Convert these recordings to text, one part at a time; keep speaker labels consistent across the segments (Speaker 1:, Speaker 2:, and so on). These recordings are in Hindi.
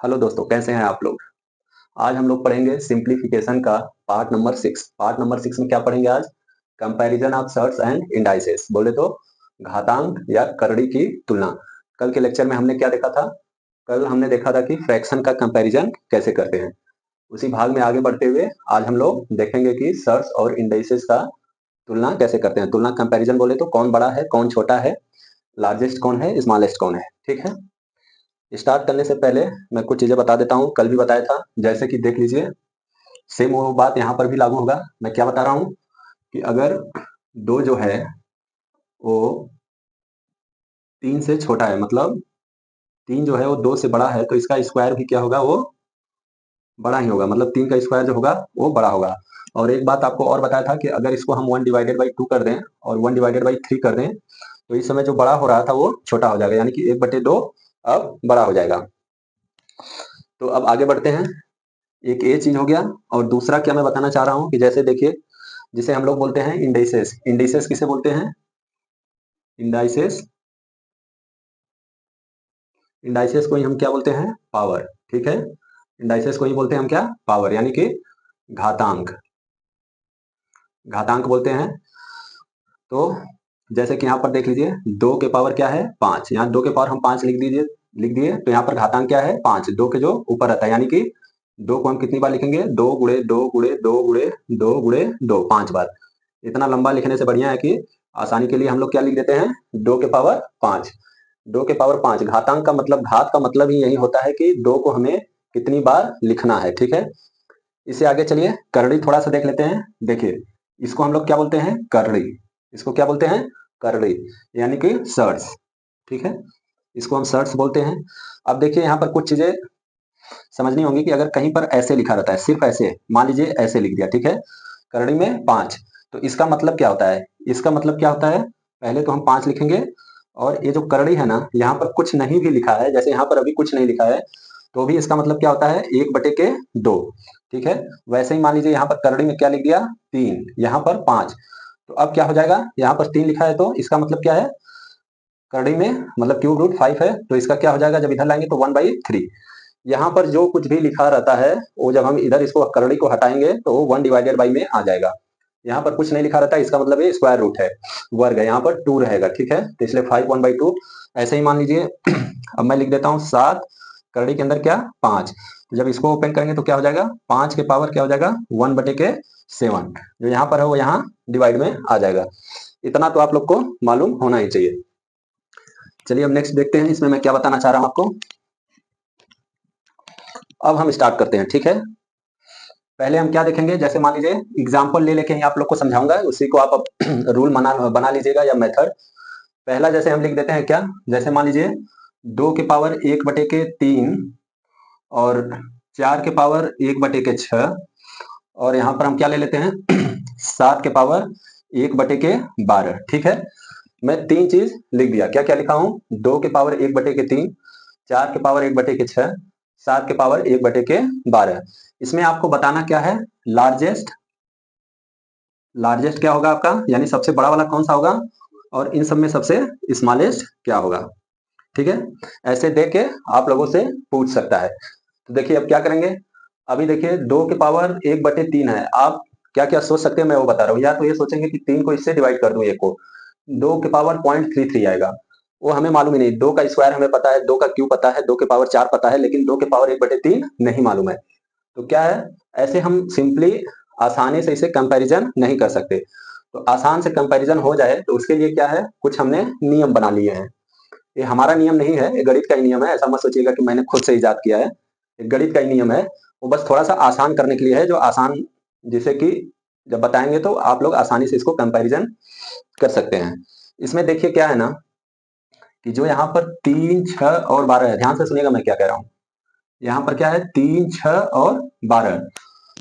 Speaker 1: हेलो दोस्तों, कैसे हैं आप लोग। आज हम लोग पढ़ेंगे सिंप्लीफिकेशन का पार्ट नंबर 6। पार्ट नंबर 6 में क्या पढ़ेंगे आज? Comparison of shirts and indices, बोले तो घातांक या करड़ी की तुलना। कल के लेक्चर में हमने क्या देखा था? कल हमने देखा था कि फ्रैक्शन का कंपैरिजन कैसे करते हैं। उसी भाग में आगे बढ़ते हुए आज हम लोग देखेंगे कि सर्ट्स और इंडाइसेस का तुलना कैसे करते हैं। तुलना कंपैरिजन बोले तो कौन बड़ा है, कौन छोटा है, लार्जेस्ट कौन है, स्मॉलेस्ट कौन है। ठीक है, स्टार्ट करने से पहले मैं कुछ चीजें बता देता हूँ। कल भी बताया था, जैसे कि देख लीजिए, सेम वो बात यहाँ पर भी लागू होगा। मैं क्या बता रहा हूँ कि अगर दो जो है वो 3 से छोटा है, मतलब 3 जो है वो 2 से बड़ा है, तो इसका स्क्वायर भी क्या होगा, वो बड़ा ही होगा। मतलब 3 का स्क्वायर जो होगा वो बड़ा होगा। और एक बात आपको और बताया था कि अगर इसको हम 1/2 कर दें और 1/3 कर दें, तो इस समय जो बड़ा हो रहा था वो छोटा हो जाएगा, यानी कि 1/2 अब बड़ा हो जाएगा। तो अब आगे बढ़ते हैं। एक ये चीज हो गया। और दूसरा क्या मैं बताना चाह रहा हूँ कि जैसे देखिए, जिसे हम लोग बोलते हैं इंडाइसेस। इंडाइसेस किसे बोलते हैं? इंडाइसेस, इंडाइसेस को ही हम क्या बोलते हैं? पावर। ठीक है, इंडाइसेस को ही बोलते हैं हम क्या? पावर, यानी कि घातांक। घातांक बोलते हैं। तो जैसे कि यहाँ पर देख लीजिए, 2 के पावर क्या है? 5। यहाँ 2 के पावर हम 5 लिख दिए, तो यहाँ पर घातांक क्या है? 5। 2 के जो ऊपर रहता है, यानी कि 2 को हम कितनी बार लिखेंगे? 2 गुणे 2 गुणे 2 गुणे 2 गुणे 2, 5 बार। इतना लंबा लिखने से बढ़िया है कि आसानी के लिए हम लोग क्या लिख देते हैं? 2 के पावर 5। 2 के पावर 5 घातांक का मतलब, घात का मतलब ही यही होता है कि 2 को हमें कितनी बार लिखना है। ठीक है, इससे आगे चलिए, करड़ी थोड़ा सा देख लेते हैं। देखिए, इसको हम लोग क्या बोलते हैं? करड़ी। इसको क्या बोलते हैं? करड़ी, यानी कि सर्ट्स। ठीक है, इसको हम सर्ट्स बोलते हैं। अब देखिए, यहाँ पर कुछ चीजें समझनी होंगी कि अगर कहीं पर ऐसे लिखा रहता है, सिर्फ ऐसे, मान लीजिए ऐसे लिख दिया, ठीक है, करड़ी में 5, तो इसका मतलब क्या होता है? इसका मतलब क्या होता है? पहले तो हम 5 लिखेंगे, और ये जो करड़ी है ना, यहाँ पर कुछ नहीं भी लिखा है, जैसे यहाँ पर अभी कुछ नहीं लिखा है, तो भी इसका मतलब क्या होता है? 1/2। ठीक है, वैसे ही मान लीजिए यहाँ पर करड़ी में क्या लिख दिया? 3, यहाँ पर 5, तो अब क्या हो जाएगा? यहाँ पर 3 लिखा है, तो इसका मतलब क्या है? करड़ी में मतलब क्यूब रूट 5 है, तो इसका क्या हो जाएगा? जब इधर लाएंगे तो 1/3। यहाँ पर जो कुछ भी लिखा रहता है, वो जब हम इधर इसको करड़ी को हटाएंगे तो वो 1/बाई में आ जाएगा। यहाँ पर कुछ नहीं लिखा रहता है, इसका मतलब ये स्क्वायर रूट है, वर्ग है, यहाँ पर 2 रहेगा। ठीक है, तो इसलिए 5 1/2। ऐसे ही मान लीजिए अब मैं लिख देता हूँ 7, करड़ी के अंदर क्या? 5। तो जब इसको ओपन करेंगे तो क्या हो जाएगा? 5 के पावर क्या हो जाएगा? 1/7। जो यहाँ पर है वो यहाँ डिवाइड में आ जाएगा। इतना तो आप लोग को मालूम होना ही चाहिए। चलिए अब नेक्स्ट देखते हैं, इसमें मैं क्या बताना चाह रहा हूँ आपको। अब हम स्टार्ट करते हैं। ठीक है, पहले हम क्या देखेंगे, जैसे मान लीजिए एग्जाम्पल ले लेके ही आप लोग को समझाऊंगा, उसी को आप रूल बना लीजिएगा या मेथड। पहला जैसे हम लिख देते हैं क्या, जैसे मान लीजिए 2 के पावर 1/3 और 4 के पावर 1/6, और यहाँ पर हम क्या ले लेते हैं 7 के पावर 1/12। ठीक है, मैं 3 चीज लिख दिया। क्या क्या लिखा हूं? 2 के पावर 1/3, 4 के पावर 1/6, 7 के पावर 1/12। इसमें आपको बताना क्या है? लार्जेस्ट। लार्जेस्ट क्या होगा आपका, यानी सबसे बड़ा वाला कौन सा होगा, और इन सब में सबसे स्मॉलेस्ट क्या होगा। ठीक है, ऐसे देख के आप लोगों से पूछ सकता है। तो देखिए अब क्या करेंगे। अभी देखिए 2 के पावर 1/3 है, आप क्या क्या सोच सकते हैं मैं वो बता रहा हूँ। या तो ये सोचेंगे कि 3 को इससे डिवाइड कर दूं, 1 को, 2 के पावर 0.33 आएगा। वो हमें मालूम ही नहीं। 2 का स्क्वायर हमें पता है, 2 का क्यूब पता है, 2 के पावर 4 पता है, लेकिन 2 के पावर 1/3 नहीं मालूम है। तो क्या है, ऐसे हम सिंपली आसानी से इसे कंपैरिजन नहीं कर सकते। तो आसान से कंपैरिजन हो जाए तो उसके लिए क्या है, कुछ हमने नियम बना लिए हैं। ये हमारा नियम नहीं है, ये गणित का ही नियम है। ऐसा मत सोचिएगा कि मैंने खुद से इजाद किया है, ये गणित का ही नियम है। वो बस थोड़ा सा आसान करने के लिए है, जो आसान, जिसे कि जब बताएंगे तो आप लोग आसानी से इसको कंपैरिजन कर सकते हैं। इसमें देखिए क्या है ना, कि जो यहाँ पर 3, 6 और 12 है, ध्यान से सुनिएगा मैं क्या कह रहा हूँ। यहाँ पर क्या है? 3, 6 और 12।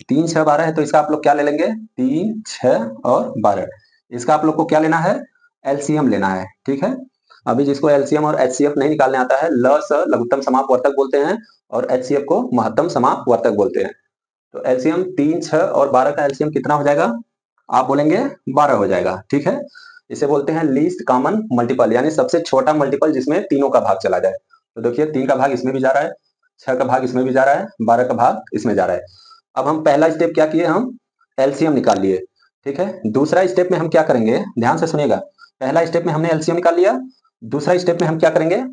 Speaker 1: 3, 6, 12 है, तो इसका आप लोग क्या ले लेंगे? 3, 6 और 12। इसका आप लोग को क्या लेना है? एलसीएम लेना है। ठीक है, अभी जिसको एलसीएम और एचसीएफ नहीं निकालने आता है, ल स लघुत्तम समापवर्तक बोलते हैं, और एचसीएफ को महत्तम समापवर्तक बोलते हैं। तो एलसीएम 3, 6 और 12 का एलसीएम कितना हो जाएगा? आप बोलेंगे 12 हो जाएगा। ठीक है, इसे बोलते हैं लीस्ट कॉमन मल्टीपल, यानी सबसे छोटा मल्टीपल जिसमें तीनों का भाग चला जाए। तो देखिए 3 का भाग इसमें भी जा रहा है, 6 का भाग इसमें भी जा रहा है, 12 का भाग इसमें जा रहा है। अब हम पहला स्टेप क्या किए, हम एलसीएम निकाल लिए, ठीक है। दूसरा स्टेप में हम क्या करेंगे, ध्यान से सुनिएगा। पहला स्टेप में हमने एलसीएम निकाल लिया, दूसरा स्टेप में हम क्या करेंगे,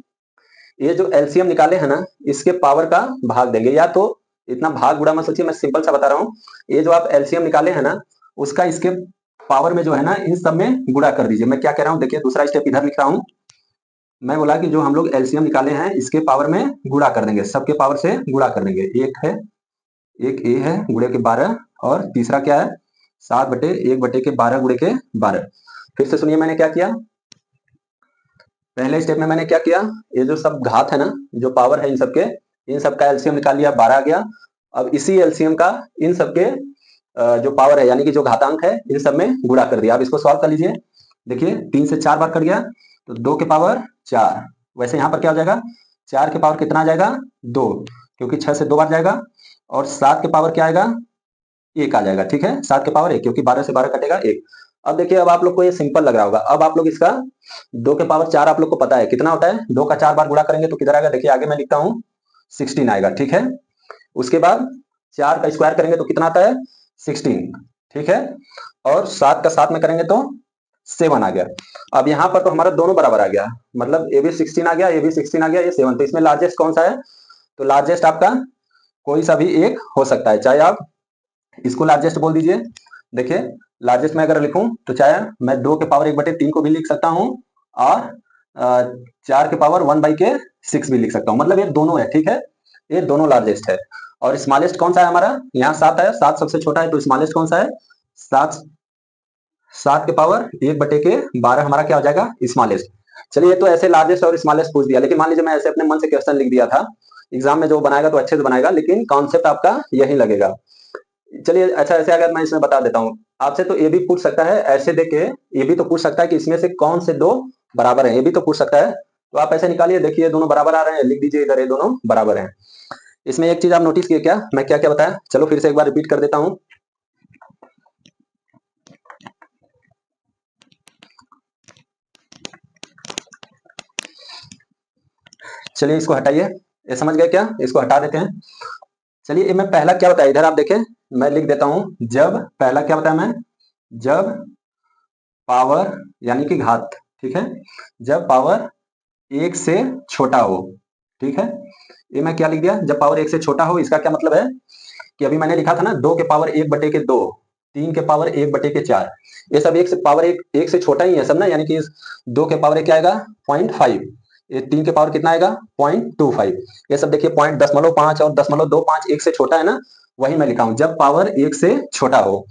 Speaker 1: ये जो एलसीएम निकाले हैं ना, इसके पावर का भाग देंगे। या तो इतना भाग गुणा मत सोचिए, मैं सिंपल सा बता रहा हूँ। ये जो आप एलसीएम निकाले हैं ना, उसका इसके पावर में जो है ना, इन सब में गुणा कर दीजिए। मैं क्या कह रहा हूँ, देखिए दूसरा स्टेप इधर लिख रहा हूँ। मैं बोला कि जो हम लोग एलसीएम निकाले हैं इसके पावर में गुणा कर देंगे, सबके पावर से गुणा कर देंगे। एक है, एक ए है गुणे के 12, और तीसरा क्या है 7/1/12 गुणे के 12। फिर से सुनिए मैंने क्या किया। पहले स्टेप में मैंने क्या किया, ये जो सब घात है ना, जो पावर है इन सबके, इन सबका एलसीएम निकाल लिया, 12 आ गया। अब इसी एलसीएम का इन सबके जो पावर है यानी कि जो घातांक है, इन सब में गुणा कर दिया। अब इसको सॉल्व कर लीजिए। देखिए 3 से 4 बार कट गया तो 2 के पावर 4। वैसे यहाँ पर क्या हो जाएगा, 4 के पावर कितना आ जाएगा 2, क्योंकि 6 से 2 बार जाएगा। और 7 के पावर क्या आएगा, 1 आ जाएगा, ठीक है। 7 के पावर 1, क्योंकि 12 से 12 कटेगा 1। अब देखिए, अब आप लोग को ये सिंपल लग रहा होगा। अब आप लोग इसका 2 के पावर 4 आप लोग को पता है कितना होता है, 2 का 4 बार गुणा करेंगे तो किधर आएगा, देखिए आगे मैं लिखता हूँ 16 आएगा, ठीक है। उसके बाद 4 का स्क्वायर करेंगे तो कितना आता है 16, ठीक है। और 7 का 7 में करेंगे तो 7 आ गया। अब यहाँ पर तो हमारा दोनों बराबर आ गया, मतलब ये भी 16 आ गया, ये भी 16 आ गया, ये 7। तो इसमें लार्जेस्ट कौन सा है, तो लार्जेस्ट आपका कोई सा भी एक हो सकता है, चाहे आप इसको लार्जेस्ट बोल दीजिए। देखिए लार्जेस्ट में अगर लिखूं तो चाहे मैं 2 के पावर 1/3 को भी लिख सकता हूं, और 4 के पावर 1/6 भी लिख सकता हूं, मतलब ये दोनों है, ठीक है। ये दोनों लार्जेस्ट है। और स्मॉलेस्ट कौन सा है हमारा, यहाँ 7 है, 7 सबसे छोटा है, तो स्मॉलेस्ट कौन सा है 7। 7 के पावर 1/12 हमारा क्या हो जाएगा स्मॉलेस्ट। चलिए, तो ऐसे लार्जेस्ट और स्मॉलेस्ट पूछ दिया, लेकिन मान लीजिए मैं ऐसे अपने मन से क्वेश्चन लिख दिया था, एग्जाम में जो बनाएगा तो अच्छे से बनाएगा, लेकिन कॉन्सेप्ट आपका यही लगेगा। चलिए अच्छा, ऐसे अगर मैं इसमें बता देता हूँ आपसे, तो ये भी पूछ सकता है ऐसे देख के, ये भी तो पूछ सकता है कि इसमें से कौन से दो बराबर हैं, ये भी तो पूछ सकता है। तो आप ऐसे निकालिए, देखिए दोनों बराबर आ रहे हैं, लिख दीजिए इधर ये दोनों बराबर हैं। इसमें एक चीज आप नोटिस किए क्या, मैं क्या क्या बताया, चलो फिर से एक बार रिपीट कर देता हूँ। चलिए इसको हटाइए, ये समझ गए क्या, इसको हटा देते हैं। चलिए ये मैं पहला क्या बताया, इधर आप देखें, मैं लिख देता हूं। जब पहला क्या बताया मैं, जब पावर यानी कि घात, ठीक है, जब पावर 1 से छोटा हो, ठीक है। ये मैं क्या लिख दिया, जब पावर 1 से छोटा हो, इसका क्या मतलब है कि अभी मैंने लिखा था ना 2 के पावर 1/2, 3 के पावर 1/4, ये सब 1 से पावर 1 से छोटा ही है सब ना, यानी कि 2 के पावर क्या आएगा 0.5, ये 3 के पावर कितना आएगा 0.25, ये सब देखिए 0.5 और 0.25 1 से छोटा है ना, वही मैं लिखा हूं, जब पावर 1 से छोटा हो।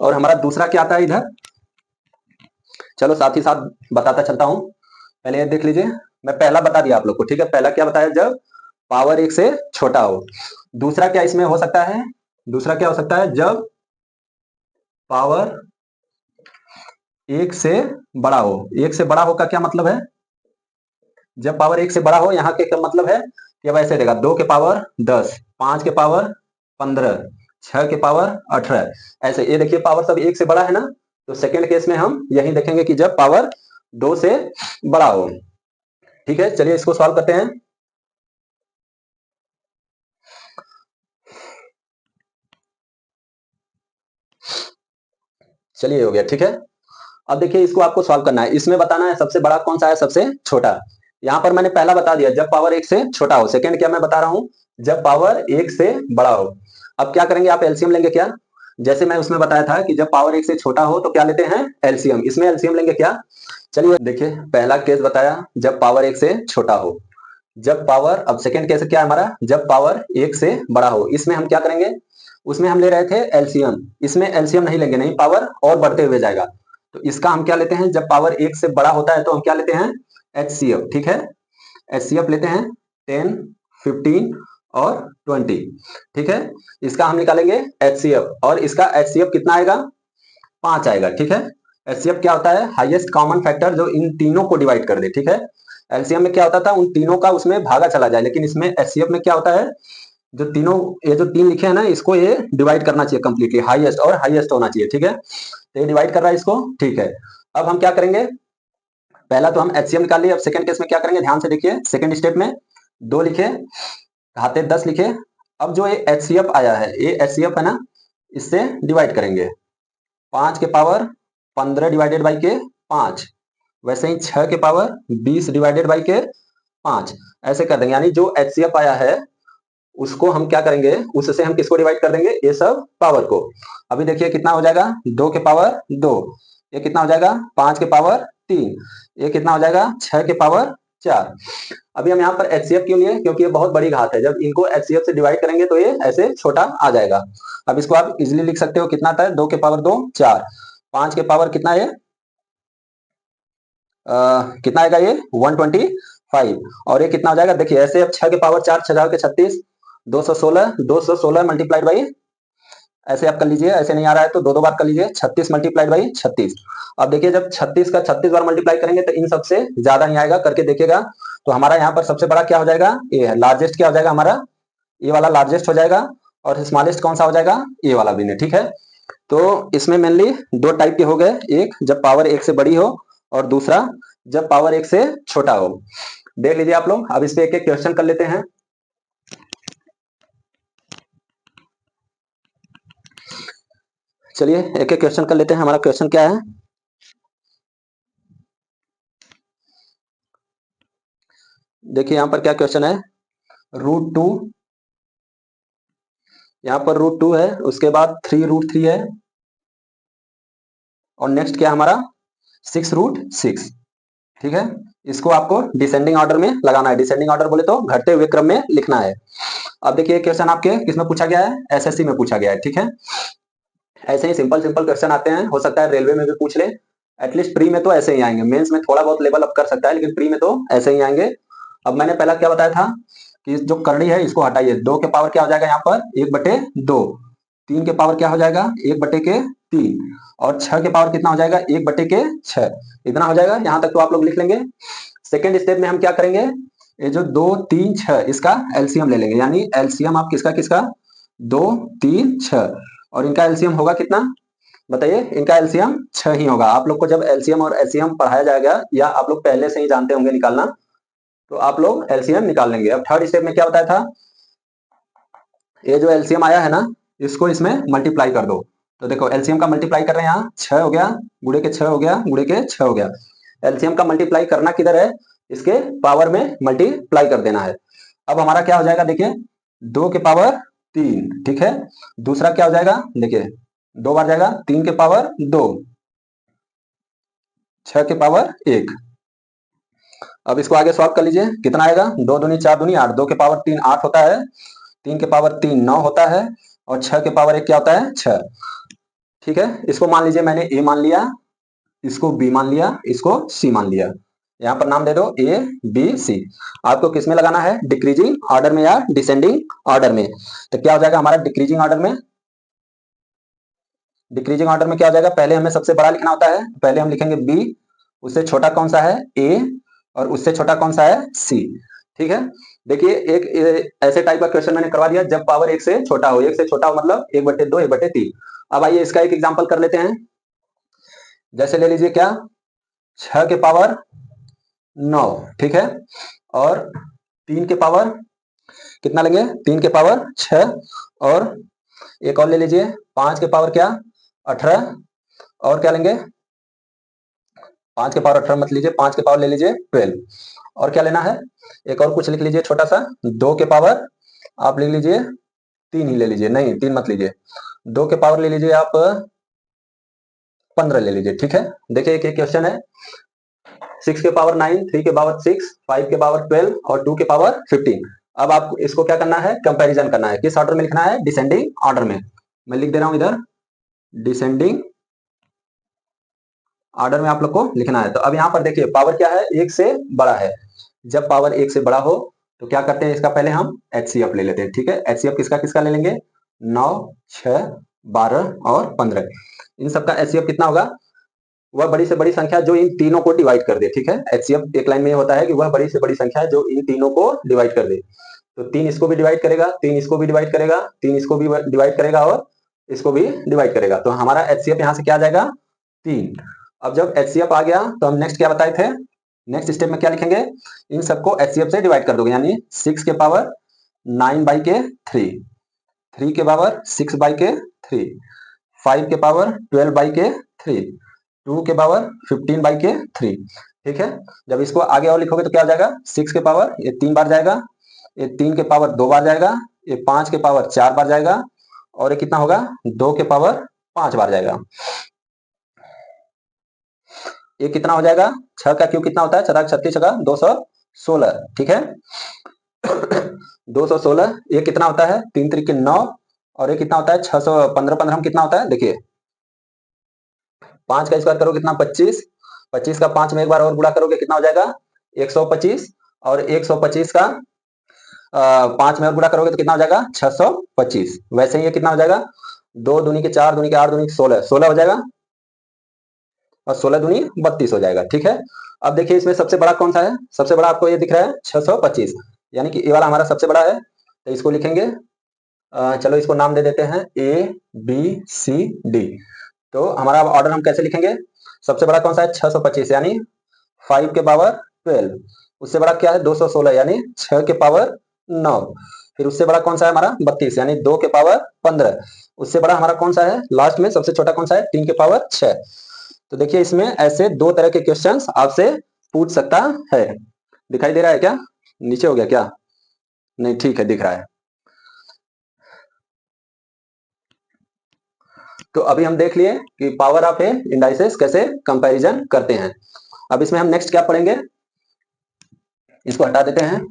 Speaker 1: और हमारा दूसरा क्या आता है इधर, चलो साथ ही साथ बताता चलता हूं। पहले ये देख लीजिए, मैं पहला बता दिया आप लोग को, ठीक है। पहला क्या बताया, जब पावर 1 से छोटा हो। दूसरा क्या इसमें हो सकता है, दूसरा क्या हो सकता है, जब पावर 1 से बड़ा हो। 1 से बड़ा हो का क्या मतलब है, जब पावर 1 से बड़ा हो, यहाँ के क्या मतलब है कि अब ऐसे देगा 2 के पावर 10, 5 के पावर 15, 6 के पावर 18, ऐसे ये देखिए पावर सब 1 से बड़ा है ना। तो सेकेंड केस में हम यही देखेंगे कि जब पावर 2 से बड़ा हो, ठीक है। चलिए इसको सॉल्व करते हैं। चलिए हो गया, ठीक है। अब देखिए इसको आपको सॉल्व करना है, इसमें बताना है सबसे बड़ा कौन सा है सबसे छोटा। यहाँ पर मैंने पहला बता दिया, जब पावर 1 से छोटा हो। सेकंड क्या मैं बता रहा हूं, जब पावर 1 से बड़ा हो। अब क्या करेंगे आप, एलसीएम लेंगे क्या, जैसे मैं उसमें बताया था कि जब पावर 1 से छोटा हो तो क्या लेते हैं एलसीएम, इसमें एलसीएम लेंगे क्या। चलिए देखिए पहला केस बताया जब पावर 1 से छोटा हो, जब पावर, अब सेकंड केस क्या है हमारा, जब पावर 1 से बड़ा हो। इसमें हम क्या करेंगे, उसमें हम ले रहे थे एलसीएम, इसमें एलसीएम नहीं लेंगे, नहीं पावर और बढ़ते हुए जाएगा। तो इसका हम क्या लेते हैं, जब पावर 1 से बड़ा होता है तो हम क्या लेते हैं एचसीएफ, ठीक है। एचसीएफ लेते हैं 10, 15 और 20, ठीक है। इसका हम निकालेंगे एचसीएफ, और इसका एचसीएफ कितना आएगा 5 आएगा, ठीक है। एचसीएफ क्या होता है, हाईएस्ट कॉमन फैक्टर जो इन तीनों को डिवाइड कर दे, ठीक है। एलसीएम में क्या होता था, उन तीनों का उसमें भागा चला जाए, लेकिन इसमें एचसीएफ में क्या होता है, जो तीनों, ये जो 3 लिखे हैं ना, इसको ये डिवाइड करना चाहिए कंप्लीटली, हाईएस्ट और हाईएस्ट होना चाहिए, ठीक है। तो ये डिवाइड कर रहा है इसको, ठीक है। अब हम क्या करेंगे, पहला तो हम एचसीएम निकाल लिए। अब सेकंड केस में क्या करेंगे, ध्यान से देखिए, सेकंड स्टेप में 2 लिखे, घाते 10 लिखे। अब जो ये HCF आया है, ये HCF है ना, इससे डिवाइड करेंगे। 5 के पावर 15 डिवाइडेड बाई के 5, वैसे ही 6 के पावर 20 डिवाइडेड बाई के 5, ऐसे कर देंगे। यानी जो HCF आया है उसको हम क्या करेंगे, उससे हम किसको डिवाइड कर देंगे, ये सब पावर को। अभी देखिए कितना हो जाएगा, 2 के पावर 2, ये कितना हो जाएगा 5 के पावर 3, ये कितना हो जाएगा 6 के पावर 4। अभी हम यहाँ पर HCF क्यों लिए, क्योंकि ये बहुत बड़ी घात है, जब इनको HCF से डिवाइड करेंगे तो ये ऐसे छोटा आ जाएगा। अब इसको आप इजिली लिख सकते हो, कितना आता है 2 के पावर 2 4, 5 के पावर कितना है, कितना आएगा ये 125, और ये कितना हो जाएगा देखिए ऐसे। अब 6 के पावर 4 6 के 36, 216 मल्टीप्लाइड बाई, ऐसे आप कर लीजिए, ऐसे नहीं आ रहा है तो दो बार कर लीजिए, 36 मल्टीप्लाइड बाई 36। अब देखिए जब 36 का 36 बार मल्टीप्लाई करेंगे तो इन सबसे ज्यादा नहीं आएगा, करके देखिएगा। तो हमारा यहाँ पर सबसे बड़ा क्या हो जाएगा, ये है लार्जेस्ट, क्या हो जाएगा हमारा, ये वाला लार्जेस्ट हो जाएगा, और स्मॉलेस्ट कौन सा हो जाएगा, ये वाला भी नहीं, ठीक है। तो इसमें मेनली दो टाइप के हो गए, एक जब पावर 1 से बड़ी हो, और दूसरा जब पावर 1 से छोटा हो। देख लीजिए आप लोग। अब इस पे एक एक क्वेश्चन कर लेते हैं। चलिए एक एक क्वेश्चन कर लेते हैं। हमारा क्वेश्चन क्या है, देखिए यहाँ पर क्या क्वेश्चन है, √2, यहाँ पर √2 है, उसके बाद 3√3 है, और नेक्स्ट क्या हमारा 6√6, ठीक है। इसको आपको डिसेंडिंग ऑर्डर में लगाना है। डिसेंडिंग ऑर्डर बोले तो घटते हुए क्रम में लिखना है। अब देखिए क्वेश्चन आपके किसमें पूछा गया है, SSC में पूछा गया है, ठीक है। ऐसे ही सिंपल सिंपल क्वेश्चन आते हैं, हो सकता है रेलवे में भी पूछ ले, एटलीस्ट प्री में तो ऐसे ही आएंगे। मेंस में थोड़ा बहुत लेवल अप कर सकता है, लेकिन प्री में तो ऐसे ही आएंगे। अब मैंने पहला क्या बताया था कि जो करड़ी है इसको हटाइए, 2 के पावर क्या हो जाएगा यहाँ पर 1/2, 3 के पावर क्या हो जाएगा 1/3, और 6 के पावर कितना हो जाएगा 1/6, इतना हो जाएगा। यहाँ तक तो आप लोग लिख लेंगे। सेकेंड स्टेप में हम क्या करेंगे, ये जो 2 3 6 इसका एलसीएम ले लेंगे। यानी एलसीएम आप किसका किसका 2 3 6, और इनका एलसीएम होगा कितना बताइए, इनका एलसीएम 6 ही होगा। आप लोग को जब एलसीएम और एचसीएम पढ़ाया जाएगा, या आप लोग पहले से ही जानते होंगे निकालना, तो आप लोग एलसीएम निकाल लेंगे। अब थर्ड स्टेप में क्या बताया था, ये जो एलसीएम आया है ना, इसको इसमें मल्टीप्लाई कर दो। तो देखो एलसीएम का मल्टीप्लाई कर रहे हैं, यहाँ 6 हो गया, गुणे के 6 हो गया, गुणे के 6 हो गया। एलसीएम का मल्टीप्लाई करना किधर है, इसके पावर में मल्टीप्लाई कर देना है। अब हमारा क्या हो जाएगा देखिए 2 के पावर 3, ठीक है। दूसरा क्या हो जाएगा देखिए 2 बार जाएगा, 3 के पावर 2, 6 के पावर 1। अब इसको आगे सॉल्व कर लीजिए, कितना आएगा 2 दूनी 4 दूनी 8, 2 के पावर 3 8 होता है, 3 के पावर 3 9 होता है, और 6 के पावर 1 क्या होता है 6, ठीक है। इसको मान लीजिए मैंने ए मान लिया, इसको बी मान लिया, इसको सी मान लिया। यहाँ पर नाम दे दो ए बी सी। आपको किसमें लगाना है, डिक्रीजिंग ऑर्डर में या डिसेंडिंग ऑर्डर में। तो क्या हो जाएगा हमारा डिक्रीजिंग ऑर्डर में, डिक्रीजिंग ऑर्डर में क्या हो जाएगा, पहले हमें सबसे बड़ा लिखना होता है, पहले हम लिखेंगे बी, उससे छोटा कौन सा है ए, और उससे छोटा कौन सा है सी, ठीक है। देखिए एक ऐसे टाइप का क्वेश्चन मैंने करवा दिया, जब पावर 1 से छोटा हो, 1 से छोटा हो मतलब 1/2 1/3। अब आइए इसका एक एग्जांपल कर लेते हैं। जैसे ले लीजिए क्या 6 के पावर 9, ठीक है, और 3 के पावर कितना लेंगे 3 के पावर 6, और एक और ले लीजिए 5 के पावर क्या 18, और क्या लेंगे 5 के पावर 18 मत लीजिए, 5 के पावर ले लीजिए 12, और क्या लेना है एक और कुछ लिख लीजिए छोटा सा, 2 के पावर आप लिख लीजिए 3 ही ले लीजिए, नहीं 3 मत लीजिए, 2 के पावर ले लीजिए आप 15 ले लीजिए, ठीक है। देखिए एक क्वेश्चन है 6 के पावर 9, 3 के पावर 6, 5 के पावर 12, और 2 के पावर 15। अब आपको इसको क्या करना है, कंपैरिजन करना है। किस ऑर्डर में लिखना है, डिसेंडिंग ऑर्डर में। मैं लिख दे रहा हूं इधर डिसेंडिंग ऑर्डर में आप लोग को लिखना है। तो अब यहाँ पर देखिए पावर क्या है 1 से बड़ा है, जब पावर 1 से बड़ा हो तो क्या करते हैं, इसका पहले हम एचसीएफ ले लेते हैं, ठीक है। एचसीएफ किसका किसका ले लेंगे 9 6 12 और 15, इन सबका एचसीएफ कितना होगा, वह बड़ी से बड़ी संख्या जो इन तीनों को डिवाइड कर दे, ठीक है। एचसीएफ एक लाइन में होता है कि वह बड़ी से बड़ी संख्या जो इन तीनों को डिवाइड कर दे। तो 3 इसको भी डिवाइड करेगा, 3 इसको भी डिवाइड करेगा, 3 इसको भी डिवाइड करेगा, और इसको भी डिवाइड करेगा। तो हमारा एचसीएफ यहाँ से क्या आ जाएगा 3। अब जब एचसीएफ आ गया तो हम नेक्स्ट क्या बताए थे, नेक्स्ट स्टेप में क्या लिखेंगे, इन सबको एचसीएफ से डिवाइड कर दोगे, यानी 6 के पावर 9/3, 3 के पावर 6/3, 5 के पावर 12/3, 2 के पावर 15/3। ठीक है, जब इसको आगे और लिखोगे तो क्या हो जाएगा, 6 के पावर ये 3 बार जाएगा, ये 3 के पावर 2 बार जाएगा, ये 5 के पावर 4 बार जाएगा, और ये कितना होगा, 2 के पावर 5 बार जाएगा। ये कितना हो जाएगा, 6 का क्यूब कितना होता है, 4 36 छक्का 216। ठीक है 216, ये कितना होता है, 3 त्रिक 9, और ये कितना होता है 615, 15 में कितना होता है, देखिए 5 का स्क्वायर करोगे कितना 25, 25 का 5 में एक बार और गुणा करोगे कितना हो जाएगा 125, और 125 का 5 में और गुणा करोगे तो कितना हो जाएगा 625। वैसे ही ये कितना हो जाएगा, 2 दूनी के 4, दूनी के 8, दूनी के 16, 16 हो जाएगा, और 16 दूनी 32 हो जाएगा। ठीक है, अब देखिए इसमें सबसे बड़ा कौन सा है, सबसे बड़ा आपको ये दिख रहा है 625, यानी कि ये वाला हमारा सबसे बड़ा है, तो इसको लिखेंगे, चलो इसको नाम दे देते हैं ABCD। तो हमारा ऑर्डर हम कैसे लिखेंगे, सबसे बड़ा कौन सा है 625, यानी 5 के पावर 12, उससे बड़ा क्या है 216, यानी 6 के पावर 9, फिर उससे बड़ा कौन सा है हमारा 32, यानी 2 के पावर 15, उससे बड़ा हमारा कौन सा है लास्ट में सबसे छोटा कौन सा है 3 के पावर 6। तो देखिए इसमें ऐसे 2 तरह के क्वेश्चंस आपसे पूछ सकता है। दिखाई दे रहा है क्या, नीचे हो गया क्या, नहीं ठीक है दिख रहा है। तो अभी हम देख लिए कि पावर ऑफ ए इंडाइसेस कैसे कंपैरिजन करते हैं। अब इसमें हम नेक्स्ट क्या पढ़ेंगे, इसको हटा देते हैं।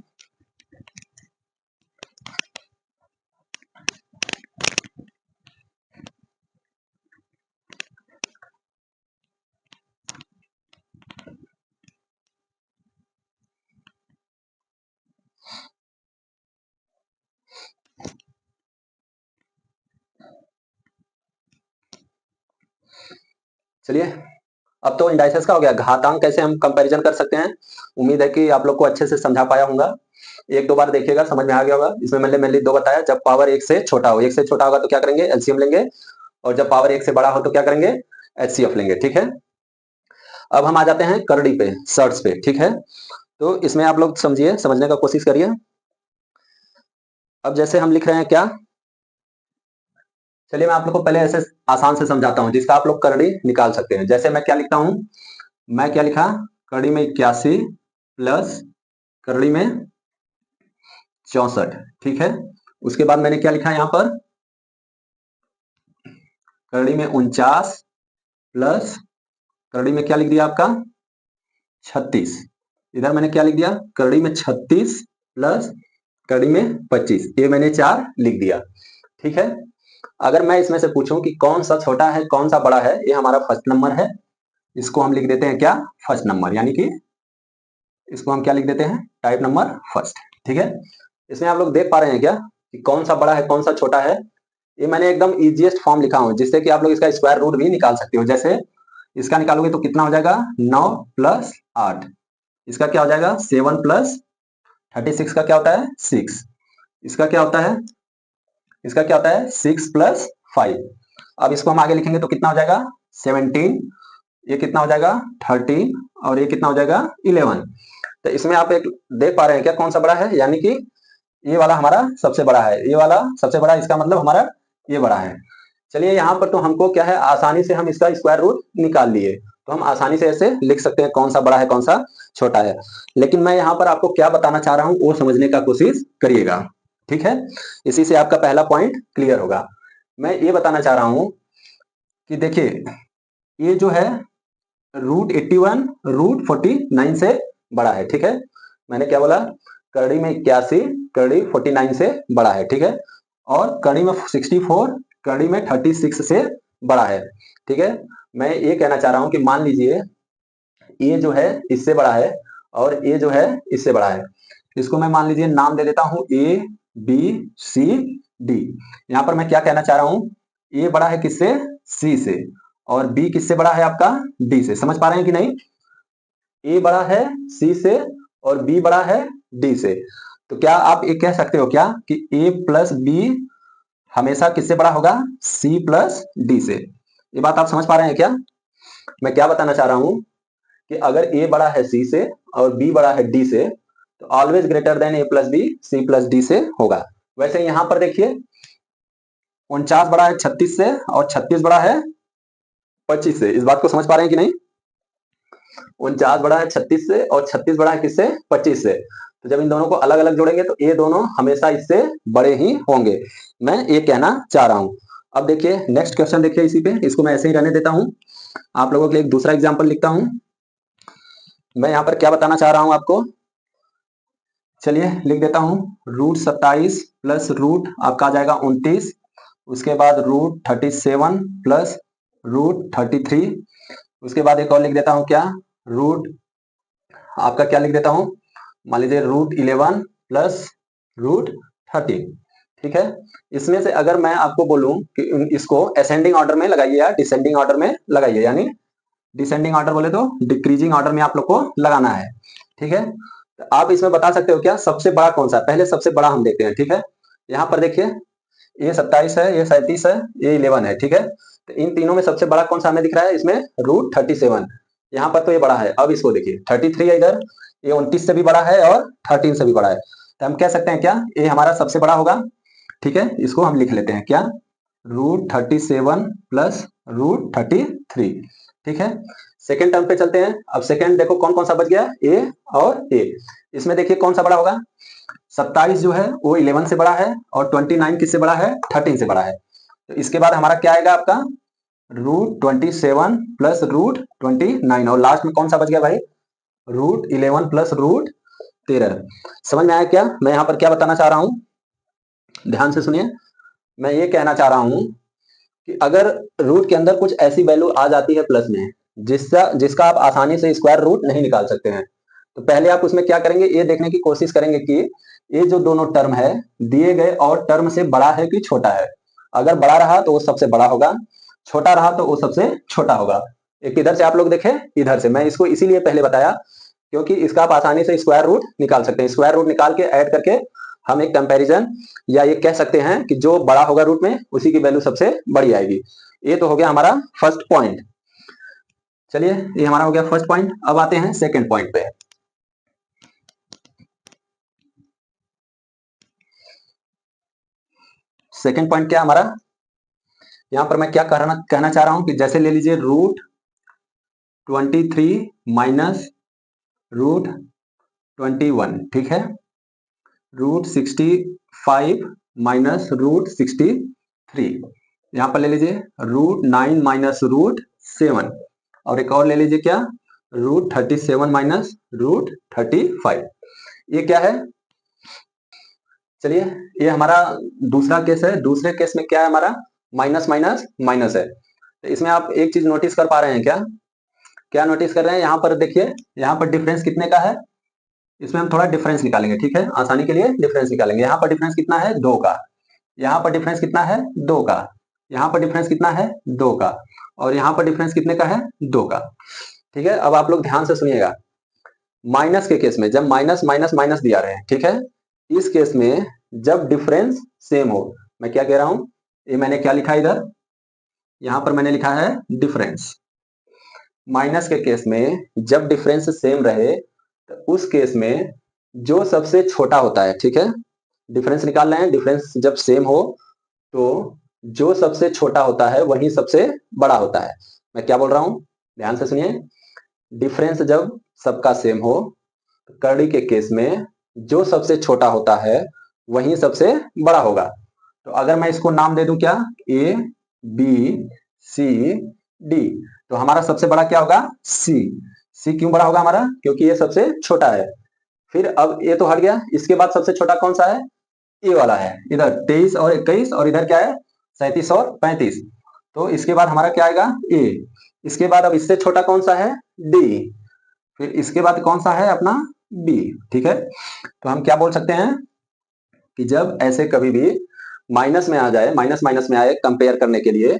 Speaker 1: चलिए, अब तो इंडाइसेस का हो गया, घातांक कैसे हम कंपैरिजन कर सकते हैं। उम्मीद है कि आप लोग को अच्छे से समझा पाया होगा, एक दो बार देखिएगा समझ में आ गया होगा। इसमें मैंने मेनली 2 बताया, जब पावर 1 से छोटा हो, 1 से छोटा होगा तो क्या करेंगे एलसीएम लेंगे, और जब पावर 1 से बड़ा हो तो क्या करेंगे एचसीएफ लेंगे। ठीक है, अब हम आ जाते हैं करड़ी पे, सर्ट्स पे। ठीक है, तो इसमें आप लोग समझिए, समझने का कोशिश करिए। अब जैसे हम लिख रहे हैं क्या, चलिए मैं आप लोग को पहले ऐसे आसान से समझाता हूं जिसका आप लोग करड़ी निकाल सकते हैं। जैसे मैं क्या लिखता हूं, मैं क्या लिखा, करड़ी में 81 प्लस करड़ी में 64। ठीक है, उसके बाद मैंने क्या लिखा यहां पर, करड़ी में 49 प्लस करड़ी में क्या लिख दिया आपका 36। इधर मैंने क्या लिख दिया, करड़ी में 36 प्लस करड़ी में 25, ये मैंने 4 लिख दिया। ठीक है, अगर मैं इसमें से पूछूं कि कौन सा छोटा है कौन सा बड़ा है, ये हमारा फर्स्ट नंबर है, इसको हम लिख देते हैं क्या फर्स्ट नंबर, यानी कि इसको हम क्या लिख देते हैं टाइप नंबर फर्स्ट। ठीक है, इसमें आप लोग देख पा रहे हैं क्या कि कौन सा बड़ा है कौन सा छोटा है। ये मैंने एकदम इजीएस्ट फॉर्म लिखा हूं जिससे कि आप लोग इसका स्क्वायर रूट भी निकाल सकते हो। जैसे इसका निकालोगे तो कितना हो जाएगा 9 प्लस 8, इसका क्या हो जाएगा 7 प्लस 36 का क्या होता है 6, इसका क्या होता है, इसका क्या होता है 6 प्लस 5। अब इसको हम आगे लिखेंगे तो कितना हो जाएगा 17, ये कितना हो जाएगा 13, और ये कितना हो जाएगा 11। तो इसमें आप एक देख पा रहे हैं क्या कौन सा बड़ा है, यानी कि ये वाला हमारा सबसे बड़ा है, ये वाला सबसे बड़ा, इसका मतलब हमारा ये बड़ा है। चलिए यहाँ पर तो हमको क्या है, आसानी से हम इसका स्क्वायर रूट निकाल लिए, तो हम आसानी से ऐसे लिख सकते हैं कौन सा बड़ा है कौन सा छोटा है। लेकिन मैं यहाँ पर आपको क्या बताना चाह रहा हूँ वो समझने का कोशिश करिएगा। ठीक है, इसी से आपका पहला पॉइंट क्लियर होगा। मैं ये बताना चाह रहा हूं कि देखिए ये जो है √81 √49 से बड़ा है। ठीक है, मैंने क्या बोला, करड़ी में 81 करड़ी 49 से बड़ा है। ठीक है, और करड़ी में 64 करड़ी में 36 से बड़ा है। ठीक है, मैं ये कहना चाह रहा हूं कि मान लीजिए ये जो है इससे बड़ा है और ये जो है इससे बड़ा है, इसको मैं मान लीजिए नाम दे देता हूं ABCD। यहां पर मैं क्या कहना चाह रहा हूं, ए बड़ा है किससे सी से, और बी किससे बड़ा है आपका डी से। समझ पा रहे हैं कि नहीं, ए बड़ा है सी से और बी बड़ा है डी से। तो क्या आप ये कह सकते हो क्या कि ए प्लस बी हमेशा किससे बड़ा होगा सी प्लस डी से। ये बात आप समझ पा रहे हैं क्या, मैं क्या बताना चाह रहा हूं कि अगर ए बड़ा है सी से और बी बड़ा है डी से, तो always greater than A plus B C plus D से होगा। वैसे यहां पर देखिए 49 बड़ा है 36 से और 36 बड़ा है 25 से। इस बात को समझ पा रहे हैं कि नहीं? 49 बड़ा है 36 से और 36 बड़ा है किससे? 25 से। तो जब इन दोनों को अलग अलग जोड़ेंगे तो ये दोनों हमेशा इससे बड़े ही होंगे, मैं ये कहना चाह रहा हूं। अब देखिए नेक्स्ट क्वेश्चन देखिए, इसी पे इसको मैं ऐसे ही रहने देता हूं। आप लोगों के लिए एक दूसरा एग्जाम्पल लिखता हूं। मैं यहाँ पर क्या बताना चाह रहा हूं आपको, चलिए लिख देता हूं। √27 प्लस रूट आपका आ जाएगा 29, उसके बाद √37 प्लस √33, उसके बाद एक और लिख देता हूं क्या, रूट आपका क्या लिख देता हूं, मान लीजिए √11 प्लस √13। ठीक है, इसमें से अगर मैं आपको बोलूं कि इसको असेंडिंग ऑर्डर में लगाइए या डिसेंडिंग ऑर्डर में लगाइए, यानी डिसेंडिंग ऑर्डर बोले तो डिक्रीजिंग ऑर्डर में आप लोग को लगाना है। ठीक है, तो आप इसमें बता सकते हो क्या सबसे बड़ा कौन सा, पहले सबसे बड़ा हम देखते हैं। ठीक है, यहाँ पर देखिए ये 27 है, ये 37 है, ये 11 है। ठीक है, तो इन तीनों में सबसे बड़ा कौन सा हमें दिख रहा है, इसमें √37। यहाँ पर तो ये बड़ा है। अब इसको देखिए 33 है इधर, ये 29 से भी बड़ा है और 13 से भी बड़ा है, तो हम कह सकते हैं क्या ये हमारा सबसे बड़ा होगा। ठीक है, इसको हम लिख लेते हैं क्या, √37 प्लस √33। ठीक है, सेकेंड टर्म पे चलते हैं। अब सेकेंड देखो कौन कौन सा बच गया, ए और ए। इसमें देखिए कौन सा बड़ा होगा, 27 जो है वो 11 से बड़ा है और 29 किससे बड़ा है, 13 से बड़ा है। तो इसके बाद हमारा क्या आएगा आपका, √27 प्लस √29, और लास्ट में कौन सा बच गया भाई, √11 प्लस √13। समझ में आया क्या मैं यहाँ पर क्या बताना चाह रहा हूं, ध्यान से सुनिए। मैं ये कहना चाह रहा हूं कि अगर रूट के अंदर कुछ ऐसी वैल्यू आ जाती है प्लस में जिसका आप आसानी से स्क्वायर रूट नहीं निकाल सकते हैं, तो पहले आप उसमें क्या करेंगे, ये देखने की कोशिश करेंगे कि ये जो दोनों टर्म है दिए गए और टर्म से बड़ा है कि छोटा है। अगर बड़ा रहा तो वो सबसे बड़ा होगा, छोटा रहा तो वो सबसे छोटा होगा। एक इधर से आप लोग देखें, इधर से मैं इसको इसीलिए पहले बताया क्योंकि इसका आप आसानी से स्क्वायर रूट निकाल सकते हैं। स्क्वायर रूट निकाल के ऐड करके हम एक कंपैरिजन या ये कह सकते हैं कि जो बड़ा होगा रूट में उसी की वैल्यू सबसे बड़ी आएगी। ये तो हो गया हमारा फर्स्ट पॉइंट। चलिए ये हमारा हो गया फर्स्ट पॉइंट। अब आते हैं सेकंड पॉइंट पे। सेकंड पॉइंट क्या हमारा, यहां पर मैं क्या कहना चाह रहा हूं कि जैसे ले लीजिए √23 माइनस √21। ठीक है, √65 माइनस √63, यहां पर ले लीजिए √9 माइनस √7, और एक और ले लीजिए क्या, √37 माइनस √35। ये क्या है, चलिए ये हमारा दूसरा केस है। दूसरे केस में क्या है हमारा, माइनस माइनस माइनस है। तो इसमें आप एक चीज नोटिस कर पा रहे हैं क्या, क्या नोटिस कर रहे हैं, यहाँ पर देखिए यहाँ पर डिफरेंस कितने का है, इसमें हम थोड़ा डिफरेंस निकालेंगे। ठीक है, आसानी के लिए डिफरेंस निकालेंगे। यहाँ पर डिफरेंस कितना है, 2 का, यहाँ पर डिफरेंस कितना है, 2 का, यहाँ पर डिफरेंस कितना है, 2 का, और यहाँ पर डिफरेंस कितने का है, 2 का। ठीक है, अब आप लोग ध्यान से सुनिएगा। माइनस के केस में जब माइनस माइनस माइनस दिया रहे हैं, ठीक है, इस केस में जब डिफरेंस सेम हो, मैं क्या कह रहा हूं, ये मैंने क्या लिखा इधर, यहां पर मैंने लिखा है डिफरेंस। माइनस के केस में जब डिफरेंस सेम रहे तो उस केस में जो सबसे छोटा होता है, ठीक है, डिफरेंस निकाल रहे हैं, डिफरेंस जब सेम हो तो जो सबसे छोटा होता है वही सबसे बड़ा होता है। मैं क्या बोल रहा हूं, ध्यान से सुनिए। डिफरेंस जब सबका सेम हो तो कर्ली के केस में जो सबसे छोटा होता है वही सबसे बड़ा होगा। तो अगर मैं इसको नाम दे दूं क्या, ए बी सी डी, तो हमारा सबसे बड़ा क्या होगा, सी। सी क्यों बड़ा होगा हमारा, क्योंकि ये सबसे छोटा है। फिर अब ये तो हट गया, इसके बाद सबसे छोटा कौन सा है, ए वाला है, इधर 23 और 21, और इधर क्या है 37 और 35। तो इसके बाद हमारा क्या आएगा, ए। इसके बाद अब इससे छोटा कौन सा है, डी। फिर इसके बाद कौन सा है अपना, बी। ठीक है, तो हम क्या बोल सकते हैं कि जब ऐसे कभी भी माइनस में आ जाए, माइनस माइनस में आए कंपेयर करने के लिए,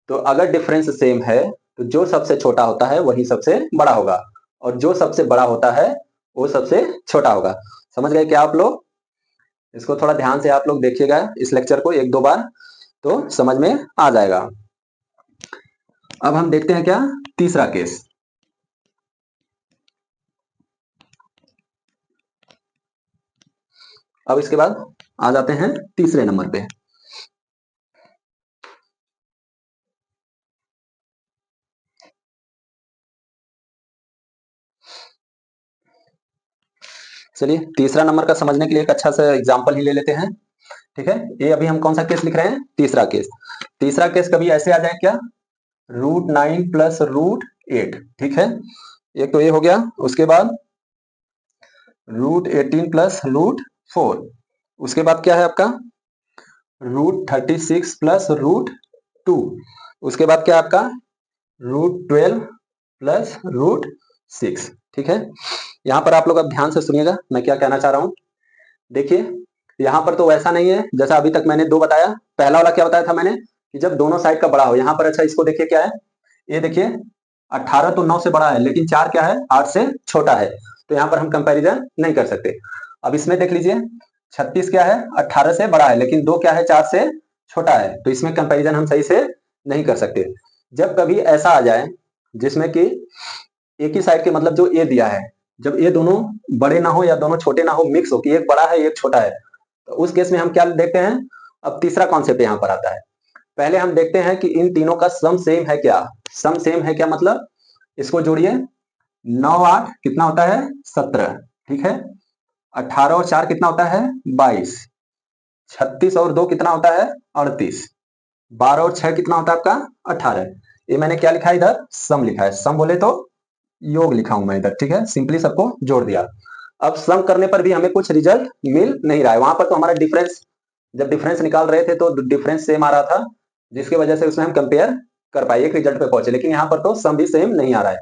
Speaker 1: तो अगर डिफरेंस सेम है तो जो सबसे छोटा होता है वही सबसे बड़ा होगा, और जो सबसे बड़ा होता है वो सबसे छोटा होगा। समझ गए क्या आप लोग, इसको थोड़ा ध्यान से आप लोग देखिएगा इस लेक्चर को एक दो बार, तो समझ में आ जाएगा। अब हम देखते हैं क्या, तीसरा केस। अब इसके बाद आ जाते हैं तीसरे नंबर पे। चलिए तीसरा नंबर का समझने के लिए एक अच्छा सा एग्जाम्पल ही ले लेते हैं। ठीक है, ये अभी हम कौन सा केस लिख रहे हैं? तीसरा केस। तीसरा केस कभी ऐसे आ जाए क्या, √9 प्लस √8। ठीक है, एक तो ये हो गया। उसके बाद √18 प्लस √4। उसके बाद क्या है आपका √36 प्लस √2। उसके बाद क्या है आपका √12 प्लस √6। ठीक है, यहाँ पर आप लोग अब ध्यान से सुनिएगा मैं क्या कहना चाह रहा हूँ। देखिए यहाँ पर तो वैसा नहीं है जैसा अभी तक मैंने दो बताया। पहला वाला क्या बताया था मैंने कि जब दोनों साइड का बड़ा हो। यहाँ पर अच्छा इसको देखिए क्या है, ये देखिए 18 तो 9 से बड़ा है, लेकिन 4 क्या है 8 से छोटा है, तो यहाँ पर हम कंपैरिजन नहीं कर सकते। अब इसमें देख लीजिए 36 क्या है 18 से बड़ा है, लेकिन 2 क्या है 4 से छोटा है, तो इसमें कंपैरिजन हम सही से नहीं कर सकते। जब कभी ऐसा आ जाए जिसमें कि एक ही साइड के मतलब जो ए दिया है, जब ये दोनों बड़े ना हो या दोनों छोटे ना हो, मिक्स हो कि एक बड़ा है एक छोटा है, तो उस केस में हम क्या देखते हैं। अब तीसरा कॉन्सेप्ट यहाँ पर आता है। पहले हम देखते हैं कि इन तीनों का सम सेम है क्या। सम सेम है क्या मतलब इसको जोड़िए, 9 8 कितना होता है 17। ठीक है, 18 और 4 कितना होता है 22। 36 और 2 कितना होता है 38। 12 और 6 कितना होता है आपका 18। ये मैंने क्या लिखा है इधर, सम लिखा है। सम बोले तो योग लिखा हूं मैं इधर। ठीक है, सिंपली सबको जोड़ दिया। अब सम करने पर भी हमें कुछ रिजल्ट मिल नहीं रहा है। वहां पर तो हमारा डिफरेंस, जब डिफरेंस निकाल रहे थे तो डिफरेंस सेम आ रहा था, जिसकी वजह से उसमें हम कंपेयर कर पाए, एक रिजल्ट पे पहुंचे। लेकिन यहाँ पर तो सम भी सेम नहीं आ रहा है।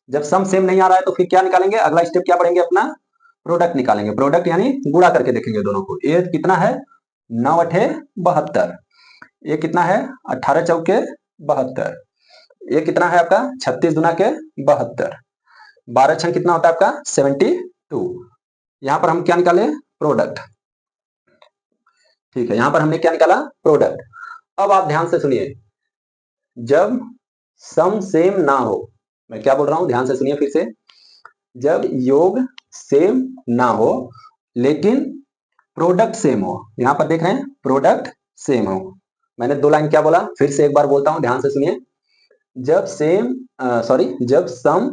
Speaker 1: जब सम सेम नहीं आ रहा है तो फिर क्या निकालेंगे, अगला स्टेप क्या पढ़ेंगे अपना, प्रोडक्ट निकालेंगे। प्रोडक्ट यानी गुणा करके देखेंगे दोनों को। ये कितना है 9 अठे 72। ये कितना है 18 चौके 72। ये कितना है आपका 36 दुना के 72। 12 छह कितना होता है आपका 72। यहां पर हम क्या निकाले, प्रोडक्ट। ठीक है, यहां पर हमने क्या निकाला, प्रोडक्ट। अब आप ध्यान से सुनिए, जब सम सेम ना हो, मैं क्या बोल रहा हूं ध्यान से सुनिए फिर से। जब योग सेम ना हो लेकिन प्रोडक्ट सेम हो, यहां पर देख रहे हैं प्रोडक्ट सेम हो। मैंने दो लाइन क्या बोला, फिर से एक बार बोलता हूं ध्यान से सुनिए। जब सेम जब सम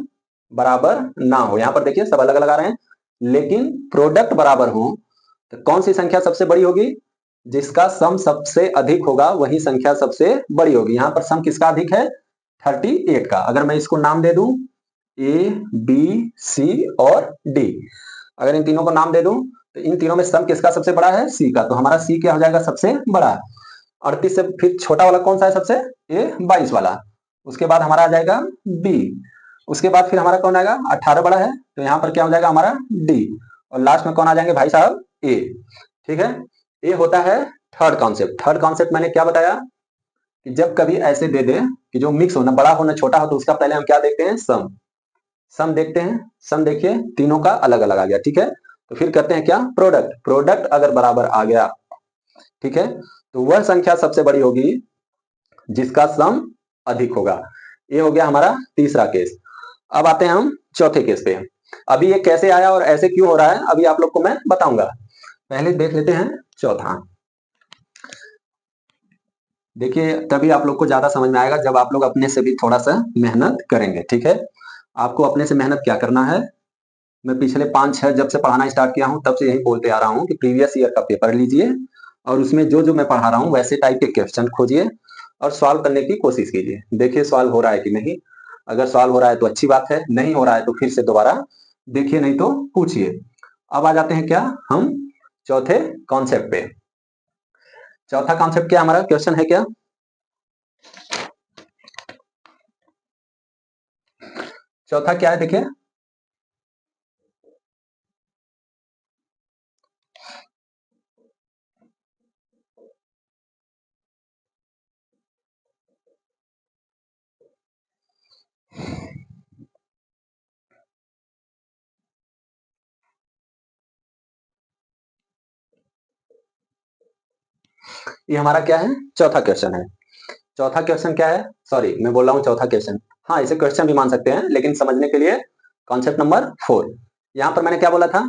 Speaker 1: बराबर ना हो, यहां पर देखिए सब अलग अलग आ रहे हैं, लेकिन प्रोडक्ट बराबर हो, तो कौन सी संख्या सबसे बड़ी होगी, जिसका सम सबसे अधिक होगा वही संख्या सबसे बड़ी होगी। यहां पर सम किसका अधिक है 38 का। अगर मैं इसको नाम दे दूं ए बी सी और डी, अगर इन तीनों को नाम दे दूं तो इन तीनों में सम किसका सबसे बड़ा है, सी का, तो हमारा सी क्या हो जाएगा सबसे बड़ा। 38 से फिर छोटा वाला कौन सा है सबसे, ए 22 वाला। उसके बाद हमारा आ जाएगा बी। उसके बाद फिर हमारा कौन आएगा 18 बड़ा है, तो यहाँ पर क्या हो जाएगा हमारा डी। और लास्ट में कौन आ जाएंगे भाई साहब ए। ठीक है, ये होता है थर्ड कॉन्सेप्ट। थर्ड कॉन्सेप्ट मैंने क्या बताया कि जब कभी ऐसे दे दे कि जो मिक्स हो, ना बड़ा हो ना छोटा हो, तो उसका पहले हम क्या देखते हैं, सम। सम देखते हैं, सम देखिए तीनों का अलग अलग आ गया। ठीक है, तो फिर करते हैं क्या, प्रोडक्ट। प्रोडक्ट अगर बराबर आ गया, ठीक है, तो वह संख्या सबसे बड़ी होगी जिसका सम अधिक होगा। ये हो गया हमारा तीसरा केस। अब आते हैं हम चौथे केस पे। अभी ये कैसे आया और ऐसे क्यों हो रहा है अभी आप लोग को मैं बताऊंगा। पहले देख लेते हैं चौथा। देखिए तभी आप लोग को ज्यादा समझ में आएगा जब आप लोग अपने से भी थोड़ा सा मेहनत करेंगे। ठीक है, आपको अपने से मेहनत क्या करना है, मैं पिछले 5-6 जब से पढ़ाना स्टार्ट किया हूं तब से यही बोलते आ रहा हूं कि प्रीवियस ईयर का पेपर लीजिए और उसमें जो जो मैं पढ़ा रहा हूं वैसे टाइप के क्वेश्चन खोजिए और सॉल्व करने की कोशिश कीजिए। देखिए सॉल्व हो रहा है कि नहीं। अगर सॉल्व हो रहा है तो अच्छी बात है, नहीं हो रहा है तो फिर से दोबारा देखिए, नहीं तो पूछिए। अब आ जाते हैं क्या हम चौथे कॉन्सेप्ट पे। चौथा कॉन्सेप्ट क्या हमारा क्वेश्चन है क्या, चौथा क्या है देखिए, ये हमारा क्या है चौथा क्वेश्चन है। चौथा क्वेश्चन क्या है, सॉरी मैं बोल रहा हूँ चौथा क्वेश्चन, हाँ इसे क्वेश्चन भी मान सकते हैं, लेकिन समझने के लिए कॉन्सेप्ट नंबर 4। यहां पर मैंने क्या बोला था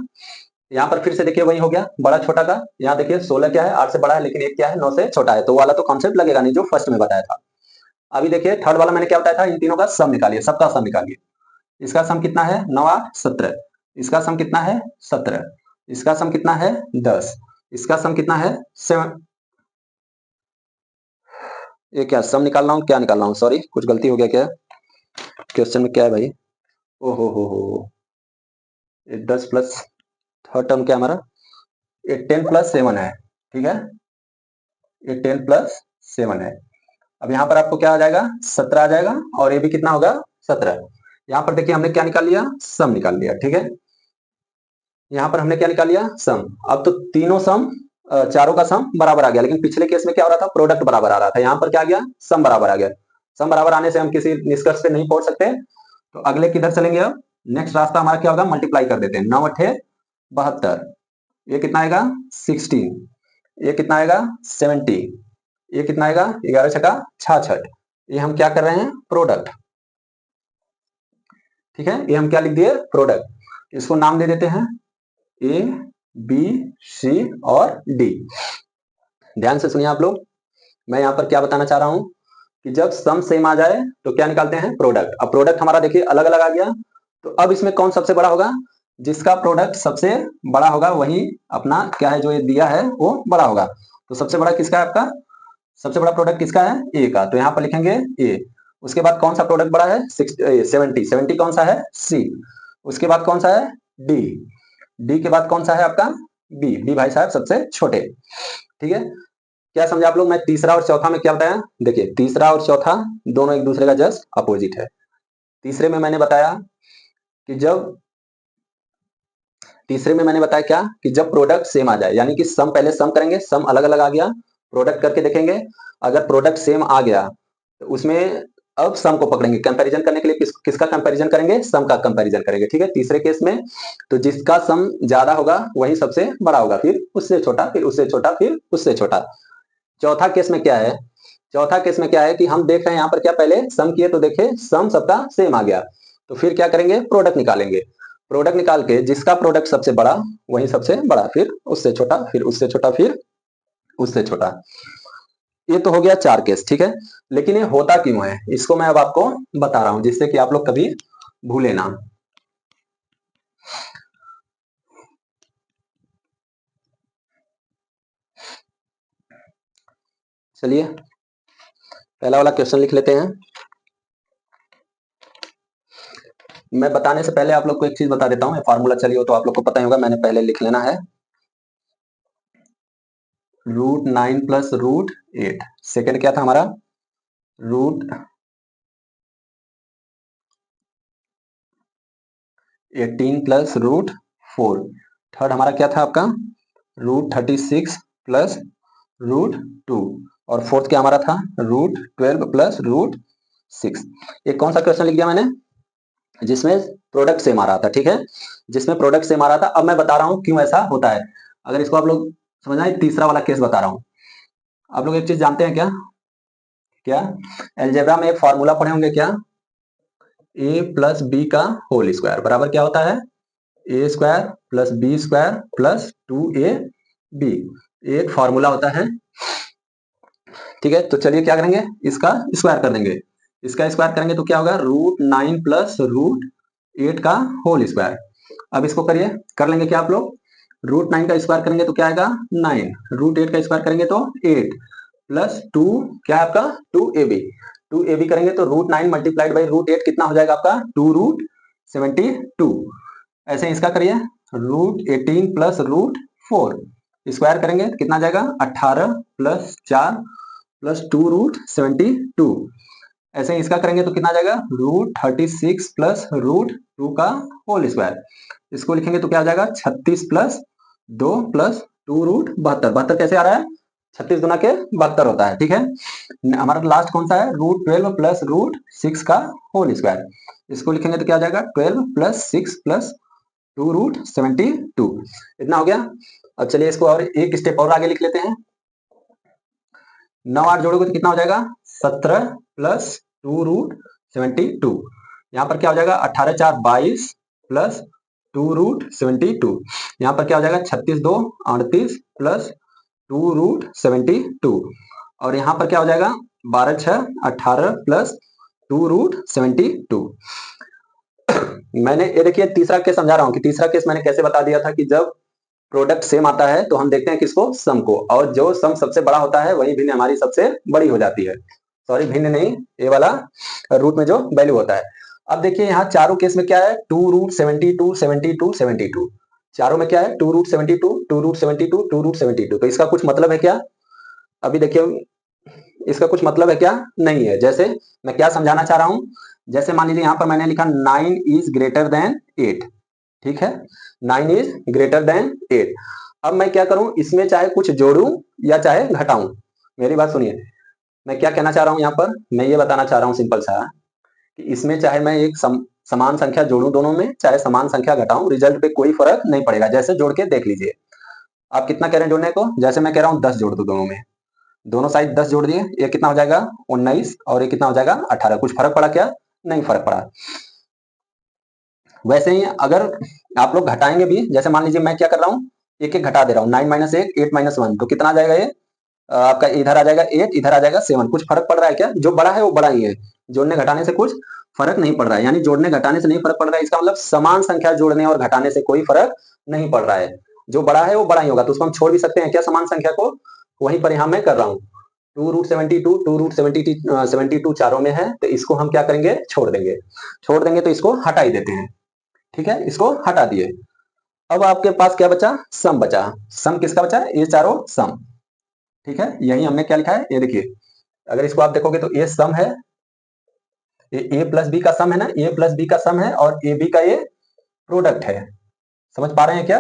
Speaker 1: यहाँ पर फिर से देखिए वही हो गया बड़ा छोटा का। यहाँ देखिए 16 क्या है 8 से बड़ा है, लेकिन 1 क्या है 9 से छोटा है, तो वाला तो कॉन्सेप्ट लगेगा नहीं जो फर्स्ट में बताया था। अभी देखिए थर्ड वाला मैंने क्या बताया था, इन तीनों का सम निकालिए, सबका सम निकालिए। इसका सम कितना है 9 8 17, इसका सम कितना है 17, इसका सम कितना है 10, इसका सम कितना है 7। ये क्या सम निकाल रहा हूँ, क्या निकाल रहा हूँ, सॉरी कुछ गलती हो गया क्या क्वेश्चन में, क्या है भाई, ओ हो 10 प्लस थर्ड टर्म क्या हमारा, ये 10 प्लस 7 है, ठीक है, ये 10 प्लस 7 है। अब यहाँ पर आपको क्या आ जाएगा 17 आ जाएगा, और ये भी कितना होगा 17। यहाँ पर देखिए हमने क्या निकाल लिया, सम निकाल लिया, ठीक है। यहाँ पर हमने क्या निकाल लिया, सम। अब तो तीनों सम, चारों का सम बराबर आ गया, लेकिन पिछले केस में क्या हो रहा था, प्रोडक्ट बराबर आ रहा था, यहाँ पर क्या आ गया, सम बराबर आ गया। सम बराबर आने से हम किसी निष्कर्ष पे नहीं पहुंच सकते, तो अगले किधर चलेंगे, अब नेक्स्ट रास्ता हमारा क्या होगा, मल्टीप्लाई कर देते हैं। 9 8 72, ये कितना आएगा 16, ये कितना आएगा 70, ये कितना आएगा 11 छका 66। ये हम क्या कर रहे हैं, प्रोडक्ट, ठीक है, ये हम क्या लिख दिए, प्रोडक्ट। इसको नाम दे देते हैं ए बी सी और डी। ध्यान से सुनिए आप लोग, मैं यहाँ पर क्या बताना चाह रहा हूं कि जब सम सेम आ जाए तो क्या निकालते हैं, प्रोडक्ट। अब प्रोडक्ट हमारा देखिए अलग अलग आ गया, तो अब इसमें कौन सबसे बड़ा होगा, जिसका प्रोडक्ट सबसे बड़ा होगा वही अपना क्या है, जो ये दिया है वो बड़ा होगा। तो सबसे बड़ा किसका है आपका, सबसे बड़ा प्रोडक्ट किसका है, ए का, तो यहाँ पर लिखेंगे ए। उसके बाद कौन सा प्रोडक्ट बड़ा है, 70, 70 कौन सा है, सी। उसके बाद कौन सा है, डी। डी के बाद कौन सा है आपका, बी। बी भाई साहब सबसे छोटे, ठीक है। क्या समझे आप लोग, मैं तीसरा और चौथा में क्या बताया, देखिए तीसरा और चौथा दोनों एक दूसरे का जस्ट अपोजिट है। तीसरे में मैंने बताया कि जब, तीसरे में मैंने बताया क्या, कि जब प्रोडक्ट सेम आ जाए, यानी कि सम पहले सम करेंगे, सम अलग अलग आ गया, प्रोडक्ट करके देखेंगे, अगर प्रोडक्ट सेम आ गया तो उसमें अब सम को पकड़ेंगे, कंपैरिजन करने के लिए किसका कंपैरिजन करेंगे, सम का कंपैरिजन करेंगे, ठीक है। तीसरे केस में तो जिसका सम ज्यादा होगा वही सबसे बड़ा होगा, फिर उससे छोटा, फिर उससे छोटा, फिर उससे छोटा। चौथा केस में क्या है, चौथा केस में क्या है कि हम देख रहे हैं यहाँ पर क्या, पहले सम किए तो देखे सम सबका सेम आ गया, तो फिर क्या करेंगे, प्रोडक्ट निकालेंगे। प्रोडक्ट निकाल के जिसका प्रोडक्ट सबसे बड़ा वही सबसे बड़ा, फिर उससे छोटा, फिर उससे छोटा, फिर उससे छोटा। ये तो हो गया 4 केस, ठीक है। लेकिन ये होता क्यों है, इसको मैं अब आपको बता रहा हूं, जिससे कि आप लोग कभी भूले ना। चलिए पहला वाला क्वेश्चन लिख लेते हैं। मैं बताने से पहले आप लोग को एक चीज बता देता हूँ, फार्मूला चलिए वो तो आप लोग को पता ही होगा, मैंने पहले लिख लेना है। √9 प्लस √8, सेकेंड क्या था हमारा, √18 प्लस √4, थर्ड हमारा क्या था आपका, √36 प्लस √2, और फोर्थ क्या हमारा था, √12 प्लस √6। ये कौन सा क्वेश्चन लिख दिया मैंने, जिसमें प्रोडक्ट सेम आ रहा था, ठीक है, जिसमें प्रोडक्ट सेम आ रहा था। अब मैं बता रहा हूं क्यों ऐसा होता है, अगर इसको आप लोग समझना है, तीसरा वाला केस बता रहा हूं। आप लोग एक चीज जानते हैं क्या, क्या एलजेब्रा में एक फॉर्मूला पढ़े होंगे क्या, ए प्लस बी का होल स्क्वायर बराबर क्या होता है, A square plus B square plus 2ab, एक फॉर्मूला होता है, ठीक है। तो चलिए क्या करेंगे, इसका स्क्वायर कर देंगे, इसका स्क्वायर करेंगे तो क्या होगा, √9 प्लस √8 का होल स्क्वायर। अब इसको करिए, कर लेंगे क्या आप लोग, √9 का स्क्वायर करेंगे तो क्या आएगा 9, √8 का स्क्वायर करेंगे तो 8, प्लस 2 क्या है आपका 2ab, 2ab करेंगे तो √9 मल्टीप्लाइड बाई √8 कितना हो जाएगा आपका 2√72। ऐसे इसका करिए, √18 प्लस √4 स्क्वायर करेंगे तो कितना जाएगा 18 प्लस 4 प्लस 2√72। ऐसे इसका करेंगे तो कितना जाएगा, √36 प्लस √2 का होल स्क्वायर। इसको लिखेंगे तो क्या आ जाएगा 36 प्लस 2 प्लस 2√72। 72 कैसे आ रहा है, 36 गुना के 72 होता है, ठीक है। हमारा लास्ट कौन सा है, √12 प्लस √6 का होल स्क्वायर। इसको लिखेंगे तो क्या आ जाएगा 12 प्लस 6 प्लस 2√72। इतना हो गया। अब चलिए इसको और एक स्टेप और आगे लिख लेते हैं। 9 8 जोड़ोगे तो कितना हो जाएगा 17 प्लस 2√72। यहाँ पर क्या हो जाएगा 18 4 22 प्लस 2√72। यहाँ पर क्या हो जाएगा 36 2 38 प्लस 2√72 और यहाँ पर क्या हो जाएगा 12 6 18 प्लस 2√72। मैंने ये देखिए तीसरा केस समझा रहा हूँ कि तीसरा केस मैंने कैसे बता दिया था कि जब प्रोडक्ट सेम आता है तो हम देखते हैं किसको, सम को, और जो सम सबसे बड़ा होता है वही भिन्न हमारी सबसे बड़ी हो जाती है। सॉरी भिन्न नहीं, ये वाला रूट में जो वैल्यू होता है। अब देखिए यहाँ चारों केस में क्या है 2√72 72 72, चारों में क्या है 2√72 2√72 2√72। तो इसका कुछ मतलब है क्या, अभी देखिए इसका कुछ मतलब है क्या, नहीं है। जैसे मैं क्या समझाना चाह रहा हूं, जैसे मान लीजिए यहाँ पर मैंने लिखा 9 इज ग्रेटर देन 8, ठीक है 9 इज ग्रेटर देन 8। अब मैं क्या करूं, इसमें चाहे कुछ जोड़ूं या चाहे घटाऊं, मेरी बात सुनिए, मैं क्या कहना चाह रहा हूं यहाँ पर, मैं ये बताना चाह रहा हूं सिंपल सा कि इसमें चाहे मैं एक समान संख्या जोड़ूं दोनों में, चाहे समान संख्या घटाऊं, रिजल्ट पे कोई फर्क नहीं पड़ेगा। जैसे जोड़ के देख लीजिए, आप कितना कह रहे हैं जोड़ने को, जैसे मैं कह रहा हूं 10 जोड़ दो दोनों में, दोनों साइड 10 जोड़ दिए, ये कितना हो जाएगा 19 और ये कितना हो जाएगा 18। कुछ फर्क पड़ा क्या, नहीं फर्क पड़ा। वैसे ही अगर आप लोग घटाएंगे भी, जैसे मान लीजिए मैं क्या कर रहा हूँ, एक एक घटा दे रहा हूँ, 9 - 1 8 - 1, तो कितना आ जाएगा ये आपका, इधर आ जाएगा 8 इधर आ जाएगा 7। कुछ फर्क पड़ रहा है क्या, जो बड़ा है वो बड़ा ही है, जोड़ने घटाने से कुछ फर्क नहीं पड़ रहा है, यानी जोड़ने घटाने से नहीं फर्क पड़ रहा है, इसका मतलब समान संख्या जोड़ने और घटाने से कोई फर्क नहीं पड़ रहा है, जो बड़ा है वो बड़ा ही होगा, तो उसको हम छोड़ भी सकते हैं क्या समान संख्या को, वहीं पर यहाँ मैं कर रहा हूँ 2√72 2√72 चारों में है, तो इसको हम क्या करेंगे, छोड़ देंगे तो इसको हटा ही देते हैं, ठीक है इसको हटा दिए। अब आपके पास क्या बचा, सम बचा। सम किसका बचा, ये चारों सम, ठीक है यही हमने क्या लिखा है, ये देखिए अगर इसको आप देखोगे तो ये सम है, ये ए प्लस बी का सम है ना, ए प्लस बी का सम है और ए बी का ये प्रोडक्ट है। समझ पा रहे हैं क्या,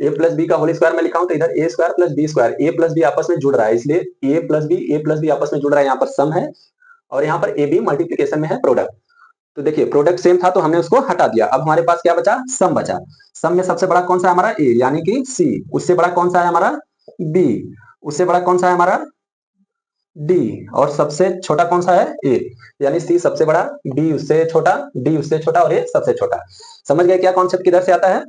Speaker 1: ए प्लस बी का होल स्क्वायर में लिखा हूं तो इधर ए स्क्वायर प्लस बी स्क्वायर, ए प्लस बी आपस में जुड़ रहा है, इसलिए ए प्लस बी आपस में जुड़ रहा है, यहाँ पर सम है और यहाँ पर ए बी मल्टीप्लीकेशन में है प्रोडक्ट। तो देखिए प्रोडक्ट सेम था तो हमने उसको हटा दिया, अब हमारे पास क्या बचा, सम बचा। सम में सबसे बड़ा कौन सा है हमारा, ए यानी कि सी, उससे बड़ा कौन सा है हमारा, बी, उससे बड़ा कौन सा है हमारा, डी, और सबसे छोटा कौन सा है, ए, यानी सी सबसे बड़ा, बी उससे छोटा, डी उससे छोटा और ए सबसे छोटा। समझ गए क्या कॉन्सेप्ट किधर से आता है,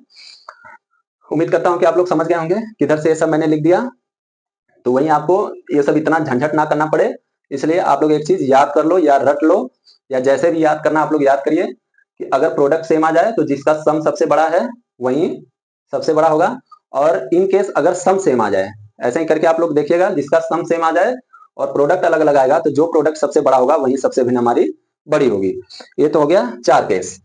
Speaker 1: उम्मीद करता हूं कि आप लोग समझ गए होंगे किधर से ये सब मैंने लिख दिया। तो वही आपको ये सब इतना झंझट ना करना पड़े, इसलिए आप लोग एक चीज याद कर लो या रट लो, या जैसे भी याद करना आप लोग याद करिए कि अगर प्रोडक्ट सेम आ जाए तो जिसका सम सबसे बड़ा है वही सबसे बड़ा होगा, और इन केस अगर सम सेम आ जाए, ऐसे ही करके आप लोग देखिएगा, जिसका सम सेम आ जाए और प्रोडक्ट अलग अलग आएगा तो जो प्रोडक्ट सबसे बड़ा होगा वही सबसे भिन्न हमारी बड़ी होगी। ये तो हो गया 4 केस।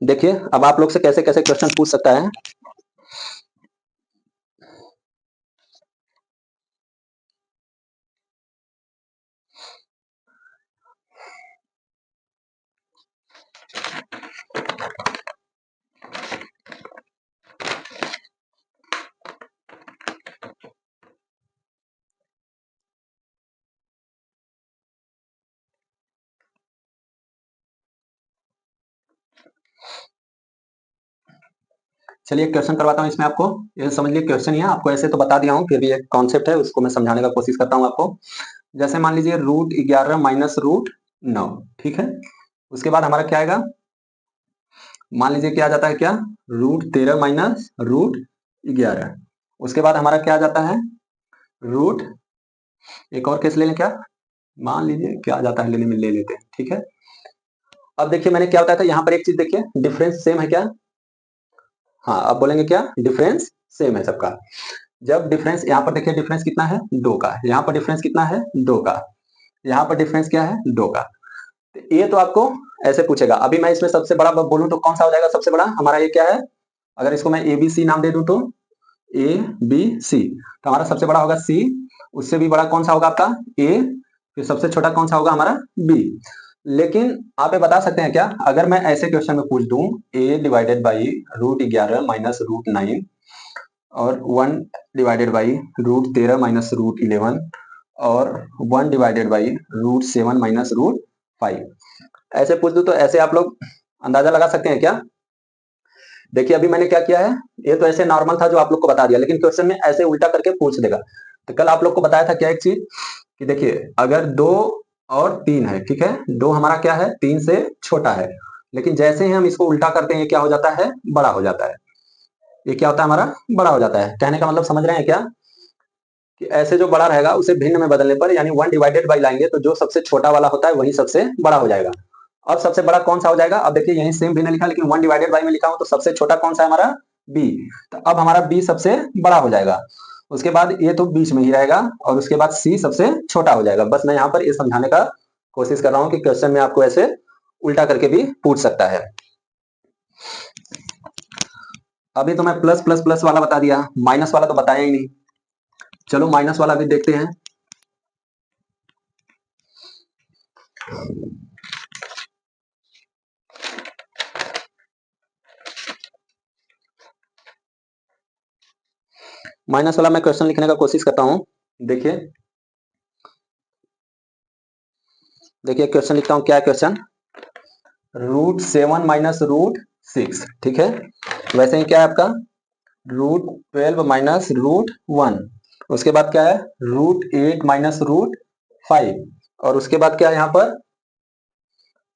Speaker 1: देखिए अब आप लोग से कैसे कैसे क्वेश्चन पूछ सकता है। चलिए क्वेश्चन करवाता हूँ इसमें आपको, ये समझ लीजिए क्वेश्चन ही है, आपको ऐसे तो बता दिया हूँ, फिर भी एक कॉन्सेप्ट है उसको मैं समझाने का कोशिश करता हूँ आपको। जैसे मान लीजिए √11 माइनस √9, ठीक है, उसके बाद हमारा क्या आएगा, मान लीजिए क्या आ जाता है, क्या √13 माइनस √11, उसके बाद हमारा क्या आ जाता है रूट, एक और केस ले लें क्या, मान लीजिए क्या आ जाता है, लेने में ले लेते हैं, ठीक है। अब देखिए मैंने क्या बताया था, यहाँ पर एक चीज देखिए, डिफरेंस सेम है क्या, हाँ अब बोलेंगे क्या, डिफरेंस सेम है सबका। जब डिफरेंस यहाँ पर देखिए, डिफरेंस कितना है 2 का, यहाँ पर डिफरेंस कितना है 2 का, यहाँ पर डिफरेंस क्या है 2 का, तो ये तो आपको ऐसे पूछेगा। अभी मैं इसमें सबसे बड़ा बोलूं तो कौन सा हो जाएगा सबसे बड़ा हमारा, ये क्या है, अगर इसको मैं ए बी सी नाम दे दूं तो ए बी सी, तो हमारा सबसे बड़ा होगा सी, उससे भी बड़ा कौन सा होगा आपका ए, फिर सबसे छोटा कौन सा होगा हमारा बी। लेकिन आप ये बता सकते हैं क्या, अगर मैं ऐसे क्वेश्चन में पूछ दूं a डिवाइडेड बाई √11 माइनस √9 और 1 डिवाइडेड बाई √13 माइनस √11 और 1 डिवाइडेड बाई √7 माइनस √5, ऐसे पूछ दूं तो ऐसे आप लोग अंदाजा लगा सकते हैं क्या। देखिए अभी मैंने क्या किया है, ये तो ऐसे नॉर्मल था जो आप लोग को बता दिया, लेकिन क्वेश्चन में ऐसे उल्टा करके पूछ देगा, तो कल आप लोग को बताया था क्या एक चीज कि देखिए अगर 2 और 3 है, ठीक है, 2 हमारा क्या है 3 से छोटा है, लेकिन जैसे ही हम इसको उल्टा करते हैं ये क्या हो जाता है, बड़ा हो जाता है। ये क्या होता है हमारा, बड़ा हो जाता है। कहने का मतलब समझ रहे हैं क्या कि ऐसे जो बड़ा रहेगा उसे भिन्न में बदलने पर यानी 1 डिवाइडेड बाई लाएंगे तो जो सबसे छोटा वाला होता है वही सबसे बड़ा हो जाएगा। अब सबसे बड़ा कौन सा हो जाएगा, अब देखिए यही सेम भिन्न लिखा लेकिन 1 डिवाइडेड बाई में लिखा हूं तो सबसे छोटा कौन सा है हमारा बी। तो अब हमारा बी सबसे बड़ा हो जाएगा, उसके बाद ये तो बीच में ही रहेगा और उसके बाद सी सबसे छोटा हो जाएगा। बस मैं यहाँ पर ये समझाने का कोशिश कर रहा हूँ कि क्वेश्चन में आपको ऐसे उल्टा करके भी पूछ सकता है। अभी तो मैं प्लस प्लस प्लस वाला बता दिया, माइनस वाला तो बताया ही नहीं। चलो माइनस वाला भी देखते हैं। माइनस वाला मैं क्वेश्चन लिखने का कोशिश करता हूं। देखिए देखिए क्वेश्चन लिखता हूं, क्या है क्वेश्चन, √7 माइनस √6, ठीक है। वैसे ही क्या है आपका √12 माइनस √1, उसके बाद क्या है √8 माइनस √5 और उसके बाद क्या है यहाँ पर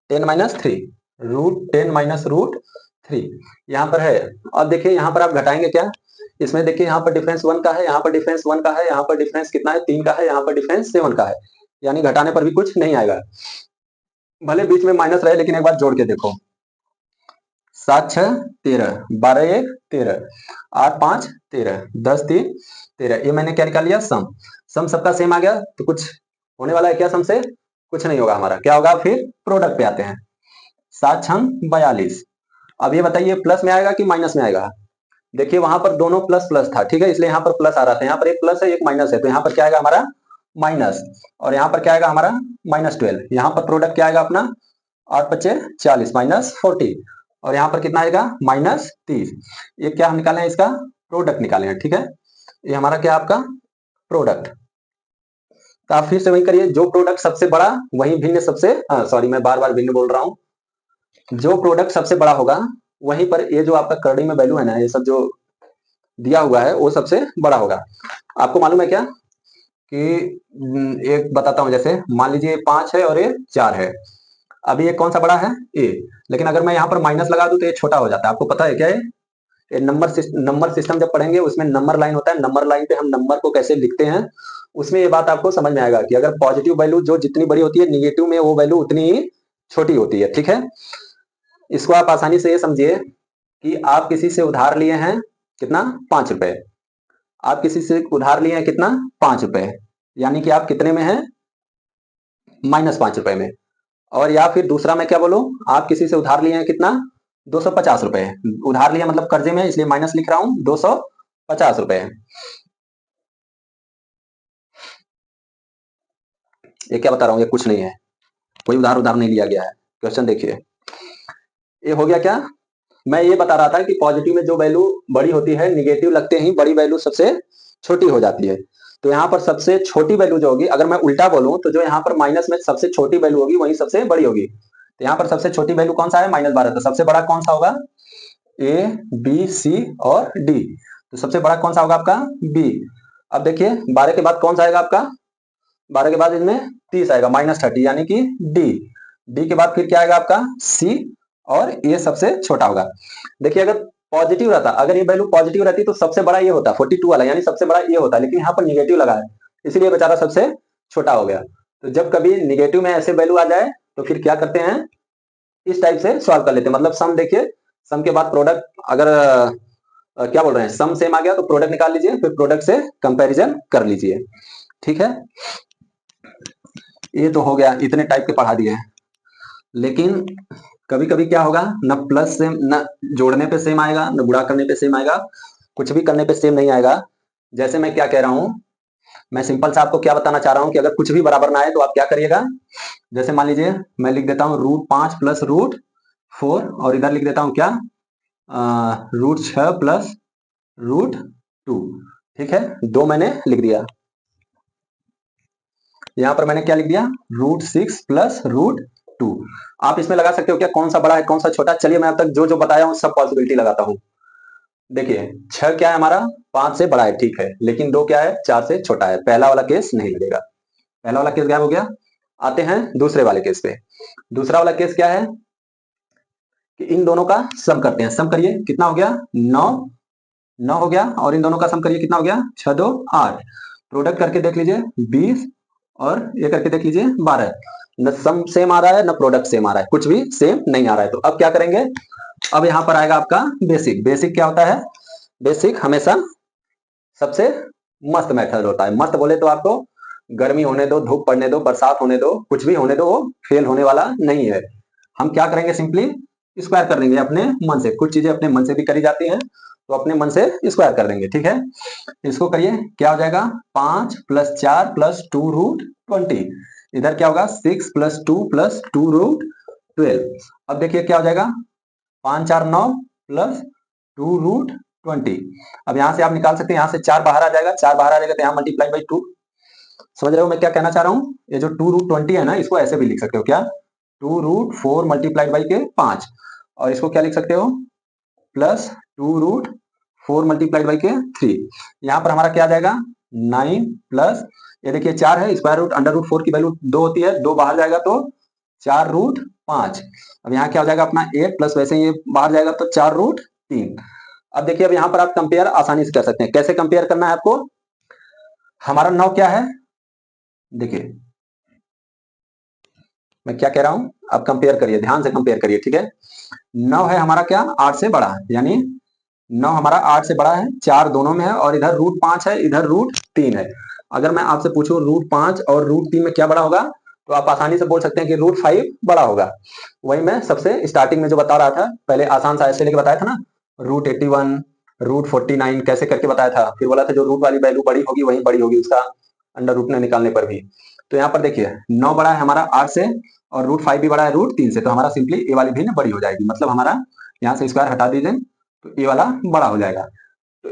Speaker 1: 10 माइनस 3, √10 माइनस √3 यहाँ पर है। अब देखिए यहाँ पर आप घटाएंगे क्या, इसमें देखिए यहाँ पर डिफरेंस 1 का है, यहाँ पर डिफरेंस 1 का है, यहाँ पर डिफरेंस कितना है 3 का है, यहाँ पर डिफरेंस 7 का है, यानी घटाने पर भी कुछ नहीं आएगा। भले बीच में माइनस रहे लेकिन एक बार जोड़ के देखो, 7 6 13, 12 1 13, 8 5 13, 10 3 13। ये मैंने क्या निकाल लिया सम। सम सबका सेम आ गया तो कुछ होने वाला है क्या, सम से कुछ नहीं होगा हमारा, क्या होगा फिर प्रोडक्ट पे आते हैं। 7 6 42। अब ये बताइए प्लस में आएगा कि माइनस में आएगा। देखिए वहां पर दोनों प्लस प्लस था, ठीक है, इसलिए यहाँ पर प्लस आ रहा था, यहाँ पर एक प्लस है एक माइनस है तो यहाँ पर क्या आएगा हमारा माइनस, और यहाँ पर क्या आएगा हमारा -12। यहाँ पर प्रोडक्ट क्या आएगा अपना 8 5 40 माइनस 40 और यहाँ पर कितना आएगा -30। ये क्या हम निकाले हैं, इसका प्रोडक्ट निकाले हैं, ठीक है। ये हमारा क्या आपका प्रोडक्ट। तो आप फिर से वही करिए, जो प्रोडक्ट सबसे बड़ा वही भिन्न सबसे, सॉरी मैं बार बार भिन्न बोल रहा हूँ, जो प्रोडक्ट सबसे बड़ा होगा वहीं पर ये जो आपका करड़ी में वैल्यू है ना, ये सब जो दिया हुआ है वो सबसे बड़ा होगा। आपको मालूम है क्या कि एक बताता हूं, जैसे मान लीजिए 5 है और ये 4 है, अभी ये कौन सा बड़ा है ए, लेकिन अगर मैं यहाँ पर माइनस लगा दूं तो ये छोटा हो जाता है। आपको पता है क्या ये नंबर सिस्टम जब पढ़ेंगे उसमें नंबर लाइन होता है, नंबर लाइन पे हम नंबर को कैसे लिखते हैं उसमें ये बात आपको समझ में आएगा कि अगर पॉजिटिव वैल्यू जो जितनी बड़ी होती है निगेटिव में वो वैल्यू उतनी ही छोटी होती है, ठीक है। इसको आप आसानी से ये समझिए कि आप किसी से उधार लिए हैं कितना 5 रुपए, आप किसी से उधार लिए हैं कितना 5 रुपए, यानी कि आप कितने में हैं -5 रुपए में। और या फिर दूसरा मैं क्या बोलूं, आप किसी से उधार लिए हैं कितना 250 रुपए, उधार लिया मतलब कर्जे में इसलिए माइनस लिख रहा हूं 250 रुपए। ये क्या बता रहा हूं, ये कुछ नहीं है, कोई उधार नहीं लिया गया है। क्वेश्चन देखिए, ये हो गया क्या, मैं ये बता रहा था कि पॉजिटिव में जो वैल्यू बड़ी होती है निगेटिव लगते ही बड़ी वैल्यू सबसे छोटी हो जाती है। तो यहाँ पर सबसे छोटी वैल्यू जो होगी, अगर मैं उल्टा बोलूं तो जो यहाँ पर माइनस में सबसे छोटी वैल्यू होगी वही सबसे बड़ी होगी। तो यहाँ पर सबसे छोटी वैल्यू कौन सा है -12, तो सबसे बड़ा कौन सा होगा ए बी सी और डी, तो सबसे बड़ा कौन सा होगा आपका बी। अब देखिए 12 के बाद कौन सा आएगा आपका, 12 के बाद इसमें 30 आएगा -30 यानी कि डी। डी के बाद फिर क्या आएगा आपका सी और ये सबसे छोटा होगा। देखिए अगर पॉजिटिव रहता, अगर ये वैल्यू पॉजिटिव रहती तो सबसे बड़ा ये होता 42 वाला, यानी सबसे बड़ा ये होता, लेकिन यहाँ पर निगेटिव लगा है इसलिए बेचारा सबसे छोटा हो गया। तो जब कभी निगेटिव में ऐसे वैल्यू आ जाए तो फिर क्या करते हैं इस टाइप से सॉल्व कर लेते हैं। मतलब सम देखिए, सम के बाद प्रोडक्ट, अगर क्या बोल रहे हैं सम सेम आ गया तो प्रोडक्ट निकाल लीजिए, फिर प्रोडक्ट से कंपैरिजन कर लीजिए, ठीक है। ये तो हो गया, इतने टाइप के पढ़ा दिए। लेकिन कभी कभी क्या होगा, न प्लस सेम, न जोड़ने पे सेम आएगा, न गुणा करने पे सेम आएगा, कुछ भी करने पे सेम नहीं आएगा। जैसे मैं क्या कह रहा हूं, मैं सिंपल सा आपको क्या बताना चाह रहा हूं कि अगर कुछ भी बराबर ना आए तो आप क्या करिएगा, जैसे मान लीजिए मैं लिख देता हूं √5 प्लस √4 और इधर लिख देता हूं क्या √6 प्लस √2, ठीक है, 2 मैंने लिख दिया। यहां पर मैंने क्या लिख दिया √6 प्लस √2। आप इसमें लगा सकते हो क्या कौन सा बड़ा है कौन सा छोटा। चलिए मैं अब तक जो जो बताया हूं सब पॉसिबिलिटी लगाता हूं। देखिए 6 क्या है हमारा 5 से बड़ा है, ठीक है, लेकिन 2 क्या है 4 से छोटा है। पहला वाला केस नहीं लगेगा, पहला वाला केस गायब हो गया। आते हैं दूसरे वाले केस पे। दूसरा वाला केस क्या है कि इन दोनों का सम करते हैं। सम करिए, कितना हो गया 9, 9 हो गया, और इन दोनों का सम करिए, कितना हो गया 6 2 8। प्रोडक्ट करके देख लीजिए 20, और ये करके देख लीजिए 12। न सम सेम आ रहा है, न प्रोडक्ट सेम आ रहा है, कुछ भी सेम नहीं आ रहा है। तो अब क्या करेंगे, अब यहाँ पर आएगा आपका बेसिक। बेसिक क्या होता है, बेसिक हमेशा सबसे मस्त मेथड होता है। मस्त बोले तो आपको गर्मी होने दो, धूप पड़ने दो, बरसात होने दो, कुछ भी होने दो, वो फेल होने वाला नहीं है। हम क्या करेंगे, सिंपली स्क्वायर कर देंगे अपने मन से। कुछ चीजें अपने मन से भी करी जाती हैं, तो अपने मन से स्क्वायर कर देंगे, ठीक है। इसको करिए, क्या हो जाएगा 5 + 4 + 2√20। इधर क्या होगा 6 + 2 + 2√12। अब देखिए क्या हो जाएगा 5 4 9 + 2√20। अब यहां से आप निकाल सकते हैं, यहां से 4 बाहर आ जाएगा, 4 बाहर आ जाएगा तो यहाँ मल्टीप्लाई बाई 2। समझ रहे हो मैं क्या कहना चाह रहा हूँ। ये जो 2√20 है ना, इसको ऐसे भी लिख सकते हो, क्या 2√4 मल्टीप्लाइड बाई के 5। और इसको क्या लिख सकते हो प्लस 2√4 मल्टीप्लाइड बाई के 3। यहाँ पर हमारा क्या आ जाएगा 9 प्लस, ये देखिए 4 है, स्क्वायर रूट √4 की वैल्यू 2 होती है, 2 बाहर जाएगा तो 4√5। अब यहाँ क्या हो जाएगा अपना 8 प्लस, वैसे ही ये बाहर जाएगा तो 4√3। अब देखिए, अब यहाँ पर आप कंपेयर आसानी से कर सकते हैं। कैसे कंपेयर करना है आपको, हमारा 9 क्या है, देखिए मैं क्या कह रहा हूं, आप कंपेयर करिए, ध्यान से कंपेयर करिए, ठीक है। 9 है हमारा क्या 8 से बड़ा है, यानी 9 हमारा 8 से बड़ा है, 4 दोनों में है, और इधर √5 है, इधर √3 है। अगर मैं आपसे पूछूं √5 और √3 में क्या बड़ा होगा, तो आप आसानी से बोल सकते हैं कि √5 बड़ा होगा। वही मैं सबसे स्टार्टिंग में जो बता रहा था, पहले आसान सा ऐसे लेके बताया था ना, √81 √49 कैसे करके बताया था, फिर बोला था जो रूट वाली वैल्यू बड़ी होगी वही बड़ी होगी उसका अंडर रूट निकालने पर भी। तो यहाँ पर देखिए 9 बड़ा है हमारा 8 से, और √5 भी बड़ा है √3 से, तो हमारा सिंपली ए वाली भी ना बड़ी हो जाएगी। मतलब हमारा यहाँ से स्क्वायर हटा दीजिए तो ए वाला बड़ा हो जाएगा। तो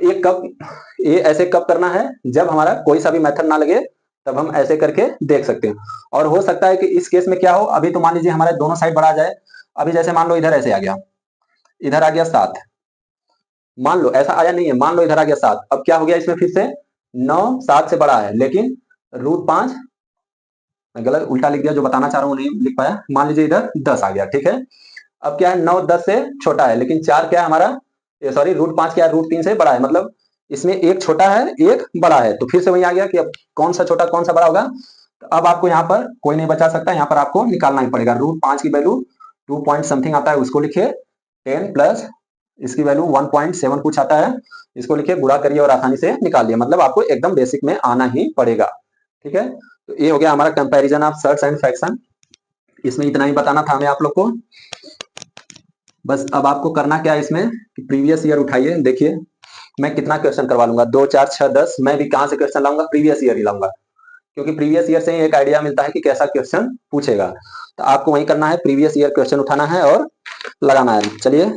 Speaker 1: ये ऐसे कब करना है, जब हमारा कोई सा भी मेथड ना लगे, तब हम ऐसे करके देख सकते हैं। और हो सकता है कि इस केस में क्या हो, अभी तो मान लीजिए हमारे दोनों साइड बढ़ा जाए। अभी जैसे मान लो इधर ऐसे आ गया, इधर आ गया 7, मान लो ऐसा आया नहीं है, मान लो इधर आ गया 7। अब क्या हो गया इसमें फिर से 9 7 से बड़ा है, लेकिन √5, मैं गलत उल्टा लिख दिया, जो बताना चाह रहा हूँ नहीं लिख पाया। मान लीजिए इधर 10 आ गया, ठीक है। अब क्या है 9 10 से छोटा है, लेकिन 4 क्या है हमारा, सॉरी √5 क्या है √3 से बड़ा है। मतलब इसमें एक छोटा है एक बड़ा है, तो फिर से वही आ गया कि अब कौन सा छोटा कौन सा बड़ा होगा। तो अब आपको यहाँ पर कोई नहीं बचा सकता, यहाँ पर आपको निकालना ही पड़ेगा। √5 की वैल्यू 2 पॉइंट समथिंग आता है, उसको लिखिए 10 प्लस इसकी वैल्यू 1.7 कुछ आता है, इसको लिखिए, गुणा करिए और आसानी से निकाल लिया। मतलब आपको एकदम बेसिक में आना ही पड़ेगा, ठीक है। तो ये हो गया हमारा comparison of shirts and fraction. इसमें इतना ही बताना था हमें आप लोग को। बस अब आपको करना क्या है इसमें कि प्रीवियस ईयर उठाइए, देखिए मैं कितना क्वेश्चन करवा लूंगा, 2 4 6 10। मैं भी कहां से क्वेश्चन लाऊंगा, प्रीवियस ईयर ही लाऊंगा, क्योंकि प्रीवियस ईयर से ही एक आइडिया मिलता है कि कैसा क्वेश्चन पूछेगा। तो आपको वही करना है, प्रीवियस ईयर क्वेश्चन उठाना है और लगाना है। चलिए